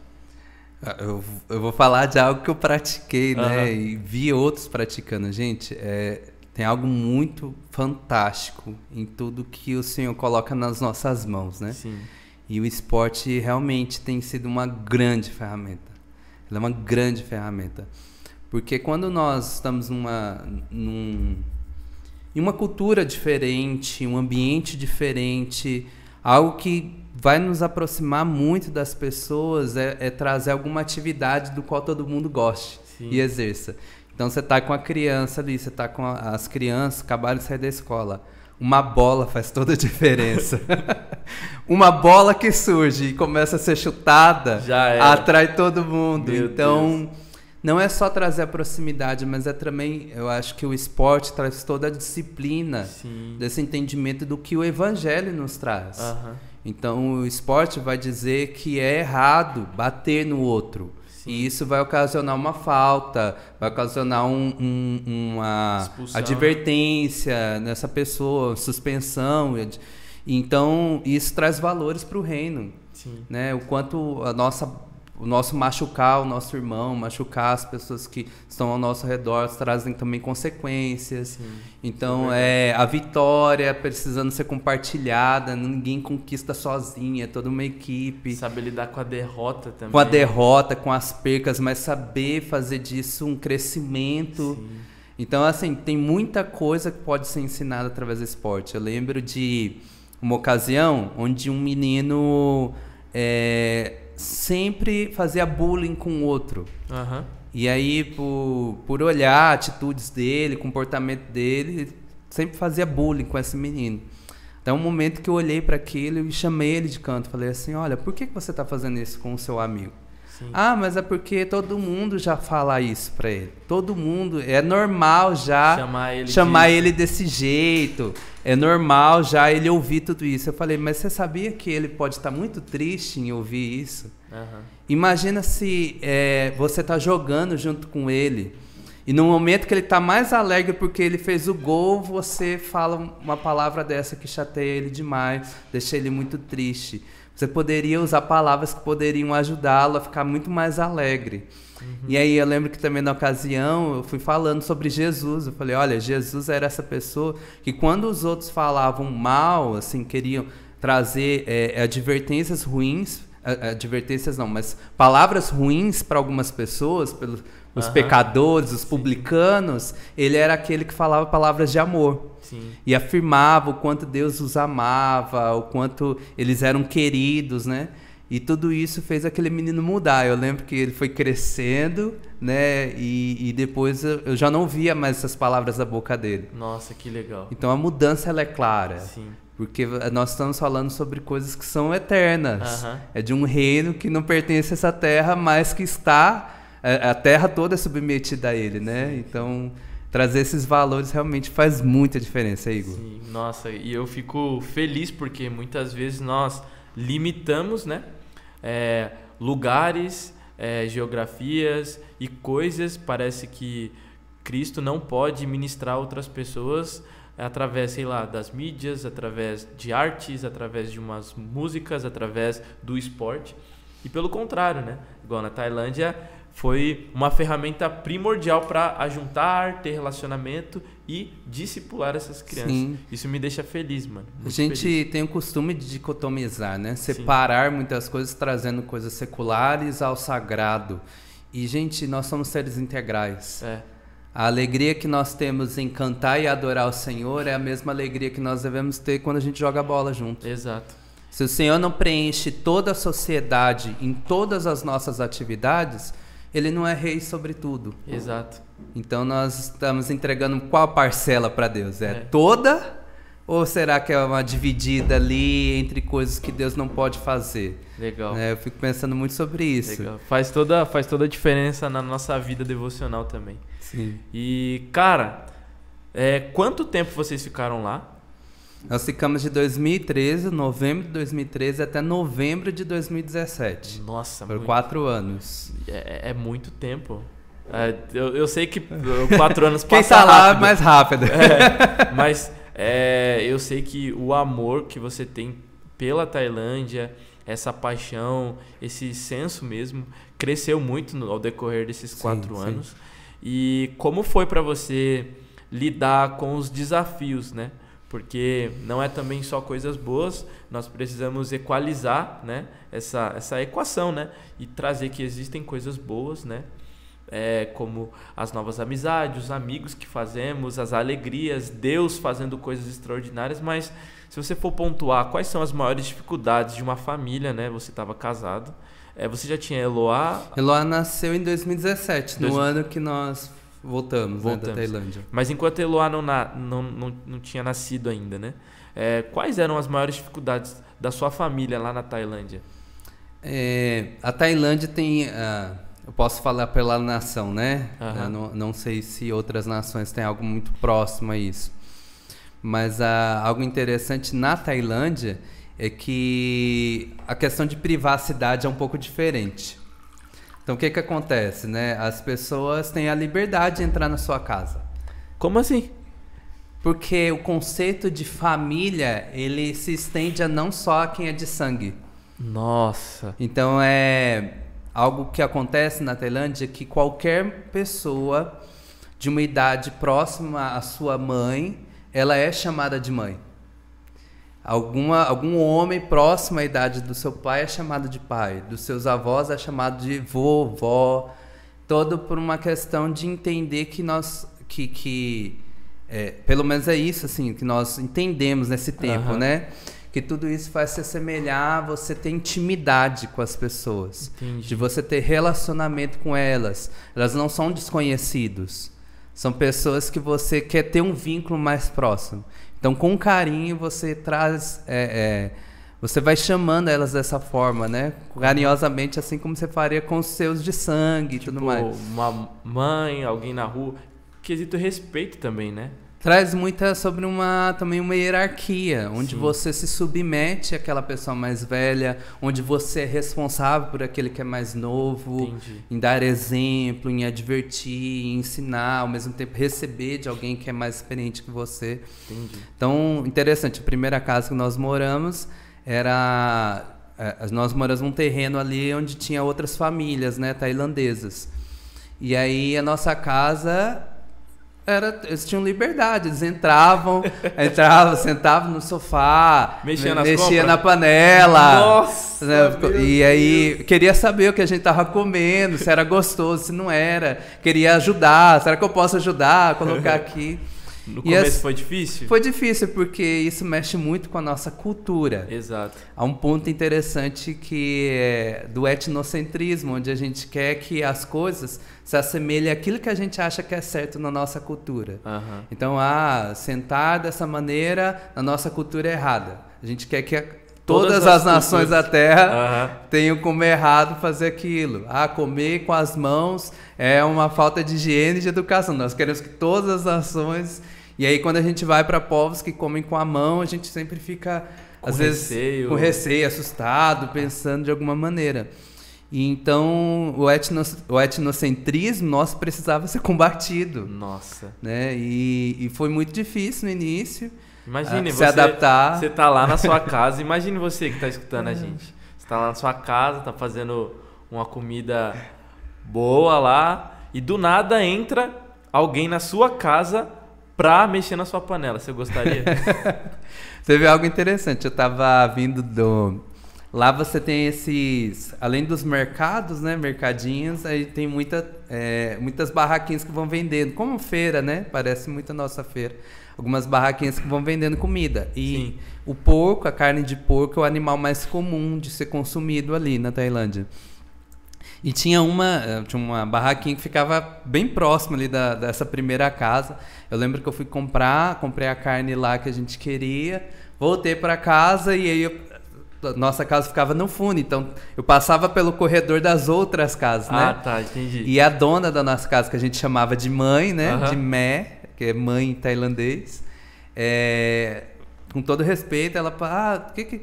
Eu vou falar de algo que eu pratiquei, né? E vi outros praticando. Gente, tem algo muito fantástico em tudo que o Senhor coloca nas nossas mãos, né? Sim. E o esporte realmente tem sido uma grande ferramenta. Ele é uma grande ferramenta. Porque quando nós estamos em uma cultura diferente, um ambiente diferente, algo que vai nos aproximar muito das pessoas é trazer alguma atividade do qual todo mundo goste. Sim. E exerça. Então você está com a criança ali, você está com as crianças, acabaram de sair da escola. Uma bola faz toda a diferença. Uma bola que surge e começa a ser chutada, atrai todo mundo. Meu então, Deus. Não é só trazer a proximidade, mas também, eu acho que o esporte traz toda a disciplina. Sim. Desse entendimento do que o evangelho nos traz. Então, o esporte vai dizer que é errado bater no outro. Sim. E isso vai ocasionar uma falta, vai ocasionar uma expulsão, advertência nessa pessoa, suspensão. Então, isso traz valores para o reino. Sim. Né? O quanto o nosso machucar o nosso irmão, machucar as pessoas que estão ao nosso redor, trazem também consequências. Sim, então, a vitória precisando ser compartilhada, ninguém conquista sozinho, é toda uma equipe. Saber lidar com a derrota também. Com a derrota, com as percas, mas saber fazer disso um crescimento. Sim. Então, assim, tem muita coisa que pode ser ensinada através do esporte. Eu lembro de uma ocasião onde um menino sempre fazia bullying com o outro. E aí, por olhar atitudes dele, comportamento dele, sempre fazia bullying com esse menino. Então, um momento que eu olhei para aquilo e chamei ele de canto. Falei assim, olha, por que você está fazendo isso com o seu amigo? Sim. Ah, mas é porque todo mundo já fala isso para ele. Todo mundo, é normal já chamar ele desse jeito. É normal já ele ouvir tudo isso. Eu falei, mas você sabia que ele pode estar muito triste em ouvir isso? Imagina se você está jogando junto com ele e no momento que ele está mais alegre porque ele fez o gol, você fala uma palavra dessa que chateia ele demais, deixa ele muito triste. Você poderia usar palavras que poderiam ajudá-lo a ficar muito mais alegre. E aí eu lembro que também na ocasião eu fui falando sobre Jesus. Eu falei, olha, Jesus era essa pessoa que quando os outros falavam mal, assim, queriam trazer advertências ruins, advertências não, mas palavras ruins para algumas pessoas, pelos os pecadores, os publicanos, ele era aquele que falava palavras de amor. Sim. E afirmava o quanto Deus os amava, o quanto eles eram queridos, né? E tudo isso fez aquele menino mudar. Eu lembro que ele foi crescendo, né? E depois eu já não via mais essas palavras da boca dele. Nossa, que legal. Então a mudança ela é clara. Sim. Porque nós estamos falando sobre coisas que são eternas. É de um reino que não pertence a essa terra, mas que está... A terra toda é submetida a ele, né? Sim. Então, trazer esses valores realmente faz muita diferença, Igor. Sim, nossa, e eu fico feliz porque muitas vezes nós limitamos, né? Lugares, geografias e coisas. Parece que Cristo não pode ministrar outras pessoas através, sei lá, das mídias, através de artes, através de umas músicas, através do esporte. E pelo contrário, né? Igual na Tailândia, foi uma ferramenta primordial para ajuntar, ter relacionamento e discipular essas crianças. Sim. Isso me deixa feliz, mano. A gente tem o costume de dicotomizar, né? Separar muitas coisas, trazendo coisas seculares ao sagrado. E, gente, nós somos seres integrais. A alegria que nós temos em cantar e adorar o Senhor é a mesma alegria que nós devemos ter quando a gente joga bola junto. Exato. Se o Senhor não preenche toda a sociedade em todas as nossas atividades, Ele não é rei sobre tudo. Exato. Então nós estamos entregando qual parcela para Deus? Toda Ou será que é uma dividida ali entre coisas que Deus não pode fazer? Legal. Eu fico pensando muito sobre isso. Legal. Faz toda a diferença na nossa vida devocional também. Sim. E, cara, quanto tempo vocês ficaram lá? Nós ficamos de 2013, novembro de 2013 até novembro de 2017. Nossa, por 4 anos. É muito tempo. Eu sei que 4 anos Quem passa tá lá rápido. mais rápido. Mas eu sei que o amor que você tem pela Tailândia, essa paixão, esse senso mesmo, cresceu muito ao decorrer desses 4 anos. Sim. E como foi para você lidar com os desafios, né? Porque não é também só coisas boas, nós precisamos equalizar, né, essa equação, né, e trazer que existem coisas boas, né, como as novas amizades, os amigos que fazemos, as alegrias, Deus fazendo coisas extraordinárias. Mas se você for pontuar quais são as maiores dificuldades de uma família, né, você estava casado, você já tinha Eloá? Eloá nasceu em 2017, no ano que nós voltamos. Né, da Tailândia. Mas enquanto Eloá não tinha nascido ainda, né? Quais eram as maiores dificuldades da sua família lá na Tailândia? A Tailândia tem... eu posso falar pela nação, né? Não sei se outras nações têm algo muito próximo a isso. Mas algo interessante na Tailândia é que a questão de privacidade é um pouco diferente. Então, o que acontece, né? As pessoas têm a liberdade de entrar na sua casa. Como assim? Porque o conceito de família, ele se estende a não só a quem é de sangue. Nossa! Então, algo que acontece na Tailândia que qualquer pessoa de uma idade próxima à sua mãe, ela é chamada de mãe. Algum homem próximo à idade do seu pai é chamado de pai, dos seus avós é chamado de vovó, todo por uma questão de entender que nós, pelo menos é isso assim, que nós entendemos nesse tempo, né? Que tudo isso faz se assemelhar a você ter intimidade com as pessoas. Entendi. De você ter relacionamento com elas. Elas não são desconhecidos, são pessoas que você quer ter um vínculo mais próximo. Então, com carinho, você traz... você vai chamando elas dessa forma, né? Carinhosamente, assim como você faria com os seus de sangue e tudo mais. Uma mãe, alguém na rua. Quesito respeito também, né? Traz sobre também uma hierarquia, onde você se submete àquela pessoa mais velha, onde você é responsável por aquele que é mais novo. Entendi. Em dar exemplo, em advertir, em ensinar, ao mesmo tempo receber de alguém que é mais experiente que você. Entendi. Então, interessante, a primeira casa que nós moramos nós moramos num terreno ali onde tinha outras famílias, né, tailandesas. E aí a nossa casa... eles tinham liberdade, eles entravam, sentavam no sofá, mexia na panela. Nossa! Né? E aí queria saber o que a gente tava comendo, se era gostoso, se não era. Queria ajudar, será que eu posso ajudar a colocar aqui? No começo foi difícil? Foi difícil, porque isso mexe muito com a nossa cultura. Exato. Há um ponto interessante que é do etnocentrismo, onde a gente quer que as coisas se assemelhem àquilo que a gente acha que é certo na nossa cultura. Uhum. Então, sentar dessa maneira na nossa cultura é errada. A gente quer que todas as nações da Terra tenham como errado fazer aquilo. Comer com as mãos é uma falta de higiene e de educação. Nós queremos que todas as nações... E aí, quando a gente vai para povos que comem com a mão, a gente sempre fica, às vezes, com receio, assustado, pensando de alguma maneira. E então, o etnocentrismo nosso precisava ser combatido. Nossa. Né? E foi muito difícil no início. Imagine se adaptar. Você tá lá na sua casa, imagine você que tá escutando a gente. Você tá lá na sua casa, tá fazendo uma comida boa lá, e do nada entra alguém na sua casa pra mexer na sua panela. Você gostaria? Teve algo interessante. Eu tava vindo Lá você tem além dos mercados, né, mercadinhos, aí tem muitas barraquinhas que vão vendendo, como feira, né? Parece muito a nossa feira. Algumas barraquinhas que vão vendendo comida. E o porco, a carne de porco, é o animal mais comum de ser consumido ali na Tailândia. E tinha uma barraquinha que ficava bem próximo ali dessa primeira casa. Eu lembro que eu fui comprei a carne lá que a gente queria, voltei para casa e aí nossa casa ficava no fundo, então eu passava pelo corredor das outras casas, né? Ah, tá, entendi. E a dona da nossa casa, que a gente chamava de mãe, né? Aham. De Mé, que é mãe em tailandês, com todo respeito, ela fala, o que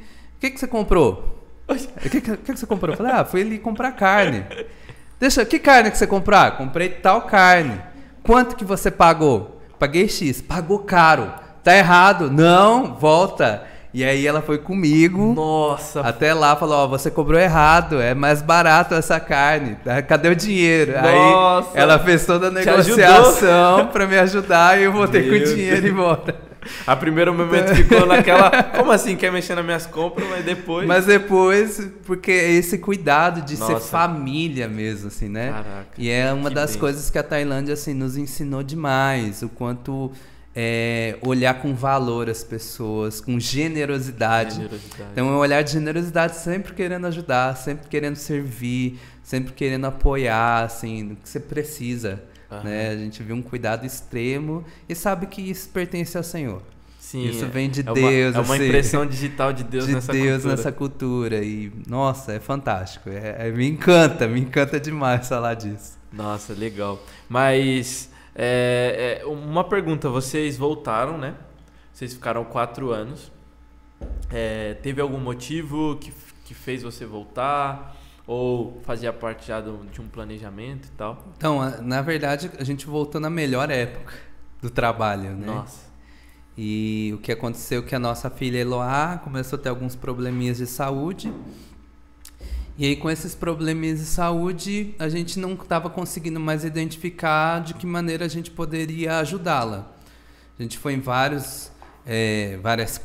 você comprou? O que você comprou? Eu falei, fui ali comprar carne. Que carne que você comprou? Comprei tal carne. Quanto que você pagou? Paguei X. Pagou caro. Tá errado. Não, volta. E aí ela foi comigo. Nossa. Até lá, falou, você cobrou errado. É mais barato essa carne. Cadê o dinheiro? Nossa. Aí ela fez toda a negociação pra me ajudar e eu voltei com o dinheiro embora. A primeiro momento ficou naquela... Como assim, quer mexer nas minhas compras, mas depois... Mas depois, porque esse cuidado de ser família mesmo, assim, né? Caraca. E é uma das coisas que a Tailândia, assim, nos ensinou demais. O quanto olhar com valor as pessoas, com generosidade. Então, é um olhar de generosidade, sempre querendo ajudar, sempre querendo servir, sempre querendo apoiar, assim, no que você precisa. Né? A gente viu um cuidado extremo e sabe que isso pertence ao Senhor. Sim, isso vem de Deus. É uma impressão digital de Deus nessa cultura. E, nossa, é fantástico. Me encanta demais falar disso. Nossa, legal. Mas, uma pergunta. Vocês voltaram, né? Vocês ficaram 4 anos. Teve algum motivo que fez você voltar? Ou fazia parte já de um planejamento e tal? Então, na verdade, a gente voltou na melhor época do trabalho, né? Nossa. E o que aconteceu é que a nossa filha Eloá começou a ter alguns probleminhas de saúde. E aí, com esses probleminhas de saúde, a gente não estava conseguindo mais identificar de que maneira a gente poderia ajudá-la. A gente foi em várias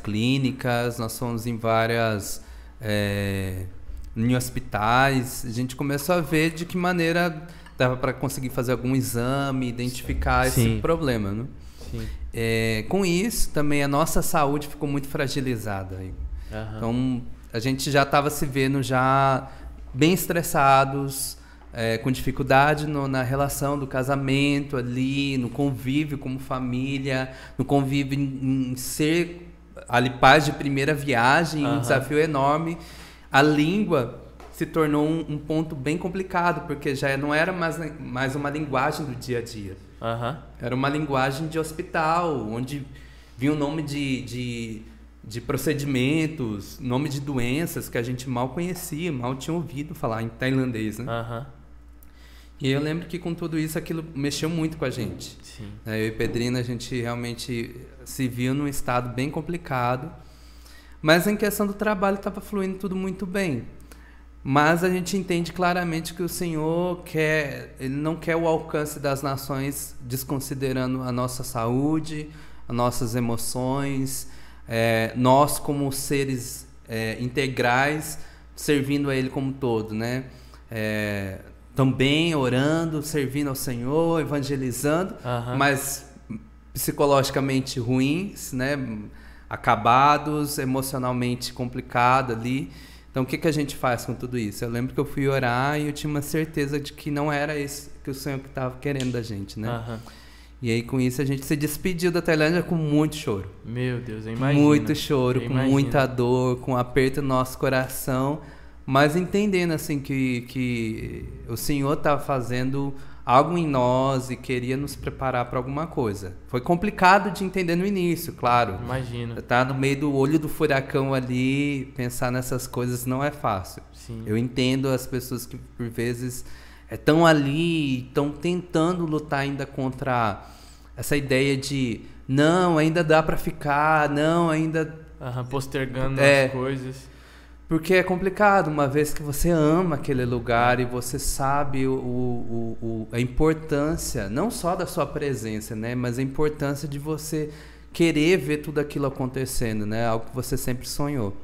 clínicas, nós fomos em em hospitais, a gente começou a ver de que maneira dava para conseguir fazer algum exame, identificar esse problema, né? Sim. Com isso, também a nossa saúde ficou muito fragilizada. Então, a gente já estava se vendo já bem estressados, com dificuldade na relação do casamento ali, no convívio como família, no convívio em ser ali paz de primeira viagem, um desafio enorme. A língua se tornou um ponto bem complicado, porque já não era mais uma linguagem do dia a dia. Era uma linguagem de hospital, onde vinha o nome de procedimentos, nome de doenças que a gente mal conhecia, mal tinha ouvido falar em tailandês, né? E eu lembro que com tudo isso, aquilo mexeu muito com a gente. Sim. Eu e Pedrina, a gente realmente se viu num estado bem complicado. Mas em questão do trabalho estava fluindo tudo muito bem. Mas a gente entende claramente que o Senhor Ele não quer o alcance das nações desconsiderando a nossa saúde, as nossas emoções, nós como seres integrais servindo a Ele como todo, né? Também orando, servindo ao Senhor, evangelizando, mas psicologicamente ruins, né? Acabados, emocionalmente complicado ali. Então, o que a gente faz com tudo isso? Eu lembro que eu fui orar e eu tinha uma certeza de que não era isso que o Senhor estava querendo da gente, né? E aí, com isso, a gente se despediu da Tailândia com muito choro. Meu Deus, eu imagino. Muito choro, com muita dor, com um aperto no nosso coração, mas entendendo, assim, que o Senhor estava fazendo algo em nós e queria nos preparar para alguma coisa. Foi complicado de entender no início, claro. Imagino. Tá no meio do olho do furacão ali, pensar nessas coisas não é fácil. Sim. Eu entendo as pessoas que por vezes estão ali, estão tentando lutar ainda contra essa ideia de não, ainda dá para ficar, não, ainda... postergando as coisas. Porque é complicado, uma vez que você ama aquele lugar e você sabe a importância, não só da sua presença, né, mas a importância de você querer ver tudo aquilo acontecendo, né, algo que você sempre sonhou.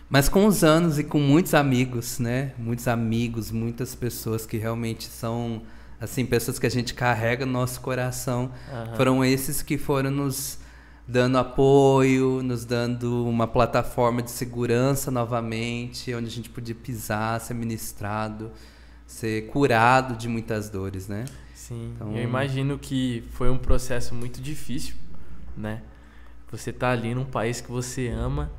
Mas com os anos e com muitos amigos, né, muitas pessoas que realmente são, assim, pessoas que a gente carrega no nosso coração, foram esses que foram nos dando apoio, nos dando uma plataforma de segurança novamente, onde a gente podia pisar, ser ministrado, ser curado de muitas dores, né? Sim, Então, eu imagino que foi um processo muito difícil, né? Você tá ali num país que você ama,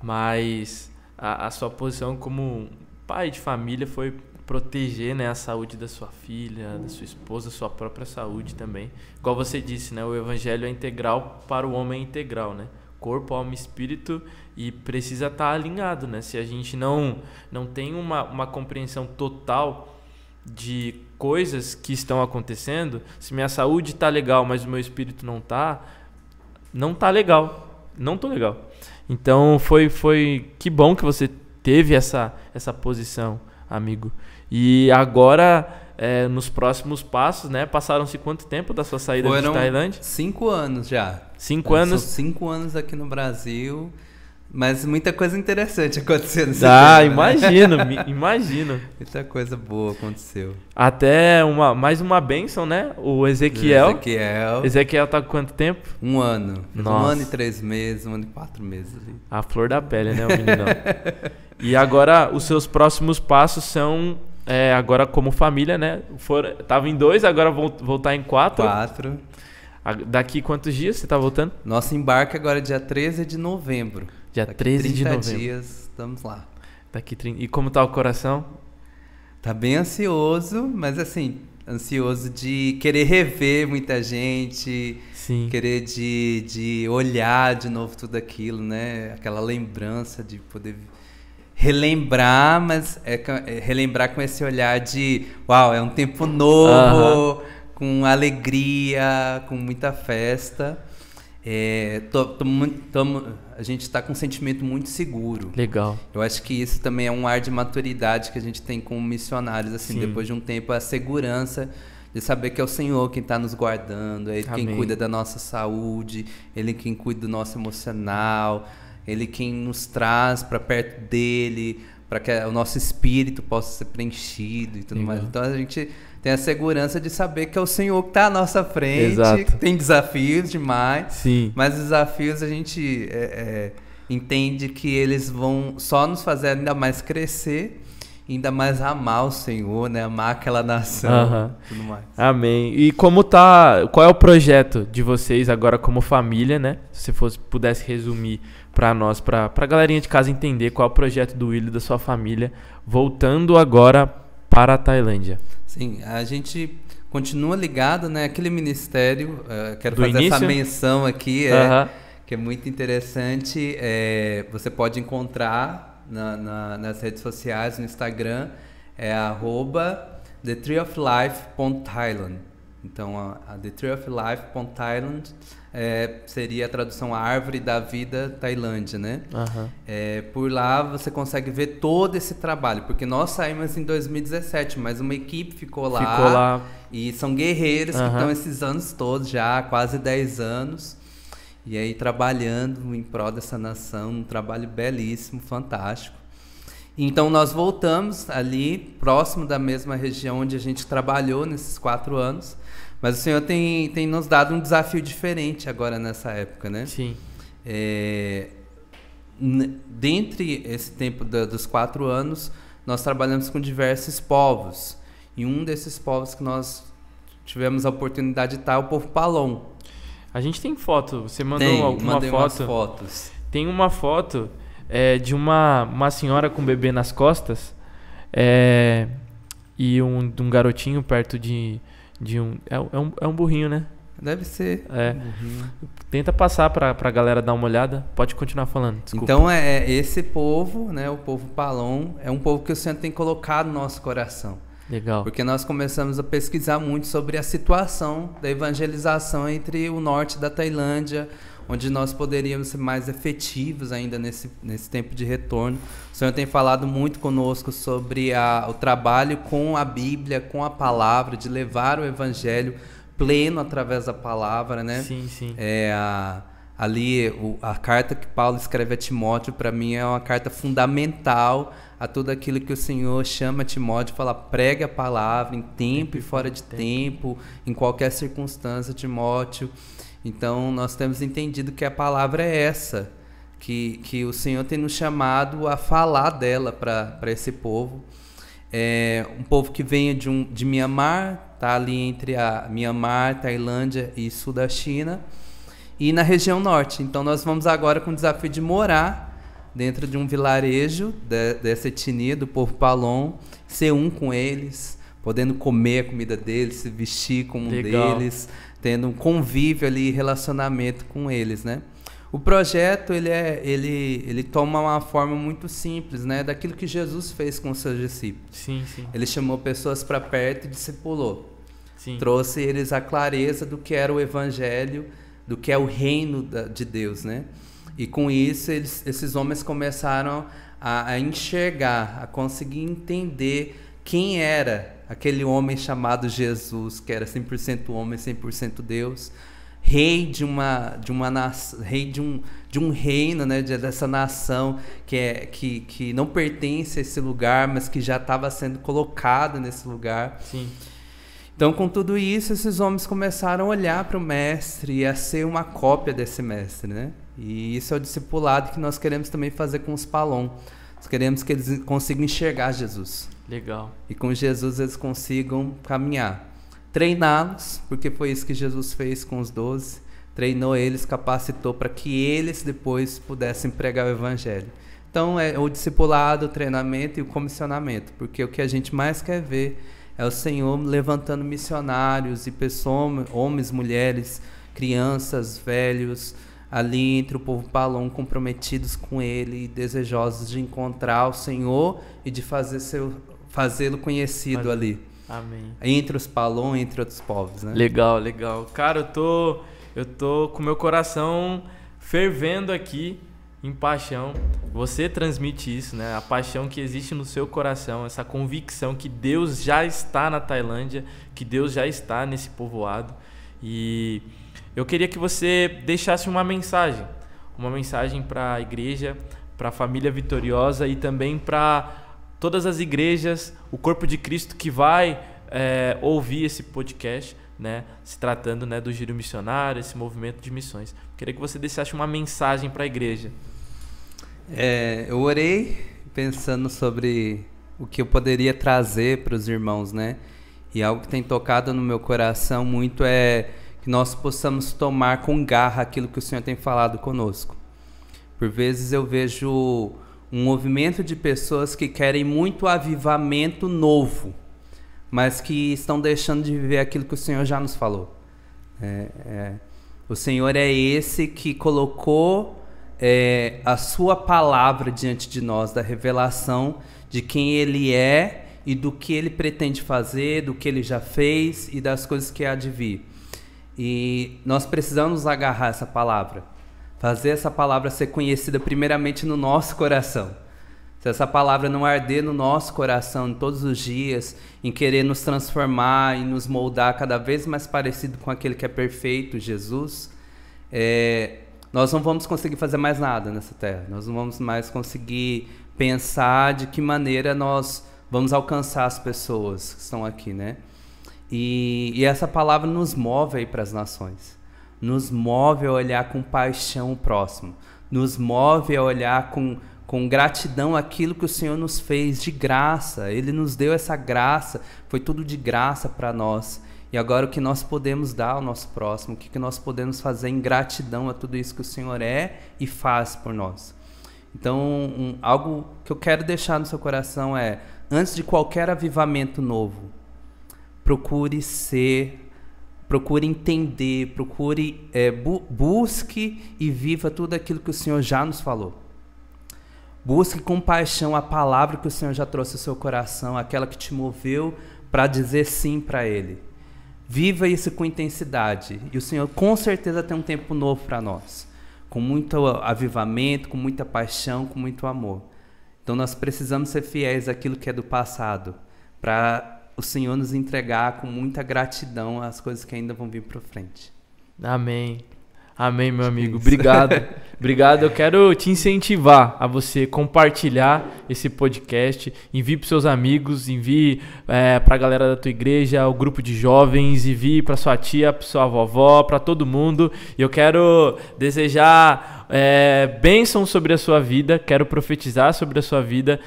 mas a sua posição como pai de família foi proteger, né, a saúde da sua filha, da sua esposa, sua própria saúde também. Igual você disse, né, o evangelho é integral para o homem integral, né? Corpo, alma e espírito, e precisa estar alinhado, né? Se a gente não tem uma compreensão total de coisas que estão acontecendo, se minha saúde está legal, mas o meu espírito não tá legal. Não tô legal. Então foi que bom que você teve essa posição, amigo. E agora, nos próximos passos, né? Passaram-se quanto tempo da sua saída de Tailândia? 5 anos já. 5 anos? São 5 anos aqui no Brasil, mas muita coisa interessante aconteceu nesse tempo, imagino, né? Imagino. Muita coisa boa aconteceu. Até mais uma bênção, né? O Ezequiel. Ezequiel tá com quanto tempo? 1 ano. Nossa. 1 ano e 3 meses, 1 ano e 4 meses. Ali. A flor da pele, né, o meninão? E agora, os seus próximos passos são... agora como família, né? Tava em 2, agora vou estar em 4. 4. Daqui quantos dias você tá voltando? Nosso embarque agora é dia 13 de novembro. Dia 13 de novembro. 30 dias, estamos lá. E como tá o coração? Tá bem ansioso, mas assim, ansioso de querer rever muita gente. Sim. Querer de olhar de novo tudo aquilo, né? Aquela lembrança de poder relembrar, mas relembrar com esse olhar de uau, é um tempo novo, com alegria, com muita festa. A gente está com um sentimento muito seguro. Legal. Eu acho que isso também é um ar de maturidade que a gente tem como missionários, assim, Sim. Depois de um tempo, a segurança de saber que é o Senhor quem está nos guardando, é Ele Amém. quem cuida da nossa saúde, Ele quem cuida do nosso emocional, Ele quem nos traz para perto dEle, para que o nosso espírito possa ser preenchido e tudo mais. Então a gente tem a segurança de saber que é o Senhor que está à nossa frente. Exato. Tem desafios demais, Sim. mas os desafios a gente entende que eles vão só nos fazer ainda mais crescer, ainda mais amar o Senhor, né? Amar aquela nação e tudo mais. Amém. E qual é o projeto de vocês agora como família, né? Se você pudesse resumir para nós, para a galerinha de casa entender qual é o projeto do Willy e da sua família, voltando agora para a Tailândia. Sim, a gente continua ligado, né? Aquele ministério, quero Do fazer início? essa menção aqui, que é muito interessante. Você pode encontrar nas redes sociais, no Instagram, @thetreeoflife.thailand. Então, a thetreeoflife.thailand seria a tradução a Árvore da Vida Tailândia, né? Por lá você consegue ver todo esse trabalho, porque nós saímos em 2017, mas uma equipe ficou lá. E são guerreiros que estão esses anos todos já, quase 10 anos. E aí trabalhando em prol dessa nação, um trabalho belíssimo, fantástico. Então nós voltamos ali, próximo da mesma região onde a gente trabalhou nesses 4 anos. Mas o Senhor tem nos dado um desafio diferente agora nessa época, né? Sim. Dentre esse tempo dos 4 anos, nós trabalhamos com diversos povos. E um desses povos que nós tivemos a oportunidade de estar é o povo Palon. A gente tem foto. Você mandou alguma foto? Umas fotos. Tem uma foto de uma senhora com um bebê nas costas e de um garotinho perto de um... É um burrinho, né? Deve ser. Burrinho. Tenta passar pra galera dar uma olhada. Pode continuar falando. Desculpa. Então, esse povo, né, o povo Palon, é um povo que o Senhor tem colocado no nosso coração. Legal. Porque nós começamos a pesquisar muito sobre a situação da evangelização entre o norte da Tailândia, onde nós poderíamos ser mais efetivos ainda nesse tempo de retorno. O Senhor tem falado muito conosco sobre o trabalho com a Bíblia, com a palavra, de levar o evangelho pleno através da palavra, né? Sim, sim. A carta que Paulo escreve a Timóteo, para mim, é uma carta fundamental a tudo aquilo que o Senhor chama Timóteo, fala, pregue a palavra em tempo e fora de tempo, em qualquer circunstância, Timóteo. Então, nós temos entendido que a palavra é essa, que o Senhor tem nos chamado a falar dela para esse povo. um povo que vem de Myanmar, está ali entre a Myanmar, Tailândia e sul da China, e na região norte. Então nós vamos agora com o desafio de morar dentro de um vilarejo dessa etnia, do povo Palon, ser um com eles, podendo comer a comida deles, se vestir como um deles, tendo um convívio ali, relacionamento com eles, né? O projeto, ele toma uma forma muito simples, né? Daquilo que Jesus fez com os seus discípulos. Sim. Ele chamou pessoas para perto e discipulou. Sim. Trouxe eles a clareza do que era o evangelho, do que é o reino de Deus, né? E com isso, esses homens começaram a enxergar, a conseguir entender quem era aquele homem chamado Jesus, que era 100% homem, 100% Deus, rei de um reino, né, dessa nação que não pertence a esse lugar, mas que já estava sendo colocado nesse lugar. Sim. Então, com tudo isso, esses homens começaram a olhar para o mestre e a ser uma cópia desse mestre, né? E isso é o discipulado que nós queremos também fazer com os Palon. Nós queremos que eles consigam enxergar Jesus. Legal. E com Jesus eles consigam caminhar. Treiná-los, porque foi isso que Jesus fez com os 12. Treinou eles, capacitou para que eles depois pudessem pregar o evangelho. Então, é o discipulado, o treinamento e o comissionamento. Porque o que a gente mais quer ver é o Senhor levantando missionários e pessoas, homens, mulheres, crianças, velhos, ali entre o povo Palon, comprometidos com Ele e desejosos de encontrar o Senhor e de fazê-lo conhecido ali. Amém. Entre os Palon, entre outros povos, né? Legal. Cara, eu tô com meu coração fervendo aqui em paixão. Você transmite isso, né? A paixão que existe no seu coração, essa convicção que Deus já está na Tailândia, que Deus já está nesse povoado. E eu queria que você deixasse uma mensagem para a igreja, para a família Vitoriosa e também para todas as igrejas, o corpo de Cristo que vai ouvir esse podcast, né? Se tratando, né, do Giro Missionário, esse movimento de missões. Eu queria que você deixasse uma mensagem para a igreja. Eu orei pensando sobre o que eu poderia trazer para os irmãos, né? E algo que tem tocado no meu coração muito é que nós possamos tomar com garra aquilo que o Senhor tem falado conosco. Por vezes eu vejo um movimento de pessoas que querem muito avivamento novo, mas que estão deixando de viver aquilo que o Senhor já nos falou. O Senhor é esse que colocou a sua palavra diante de nós, da revelação de quem Ele é e do que Ele pretende fazer, do que Ele já fez e das coisas que há de vir. E nós precisamos agarrar essa palavra, fazer essa palavra ser conhecida primeiramente no nosso coração. Se essa palavra não arder no nosso coração todos os dias, em querer nos transformar e nos moldar cada vez mais parecido com aquele que é perfeito, Jesus, nós não vamos conseguir fazer mais nada nessa terra. Nós não vamos mais conseguir pensar de que maneira nós vamos alcançar as pessoas que estão aqui, né? E essa palavra nos move aí para as nações. Nos move a olhar com paixão o próximo. Nos move a olhar com gratidão aquilo que o Senhor nos fez de graça. Ele nos deu essa graça, foi tudo de graça para nós. E agora o que nós podemos dar ao nosso próximo, o que nós podemos fazer em gratidão a tudo isso que o Senhor é e faz por nós. Então, algo que eu quero deixar no seu coração é, antes de qualquer avivamento novo, procure entender, busque e viva tudo aquilo que o Senhor já nos falou. Busque com paixão a palavra que o Senhor já trouxe ao seu coração, aquela que te moveu para dizer sim para Ele. Viva isso com intensidade. E o Senhor com certeza tem um tempo novo para nós, com muito avivamento, com muita paixão, com muito amor. Então nós precisamos ser fiéis àquilo que é do passado, para o Senhor nos entregar com muita gratidão as coisas que ainda vão vir para frente. Amém. Amém, meu amigo. Obrigado. Obrigado. Eu quero te incentivar a você compartilhar esse podcast. Envie para seus amigos, envie para a galera da tua igreja, o grupo de jovens, envie para sua tia, para sua vovó, para todo mundo. E eu quero desejar bênção sobre a sua vida, quero profetizar sobre a sua vida.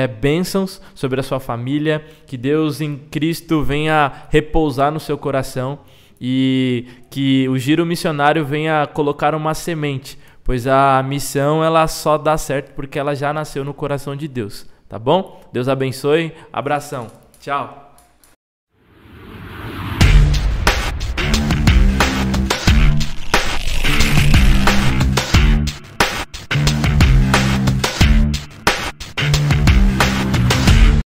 bênçãos sobre a sua família, que Deus em Cristo venha repousar no seu coração e que o Giro Missionário venha colocar uma semente, pois a missão ela só dá certo porque ela já nasceu no coração de Deus, tá bom? Deus abençoe, abração, tchau!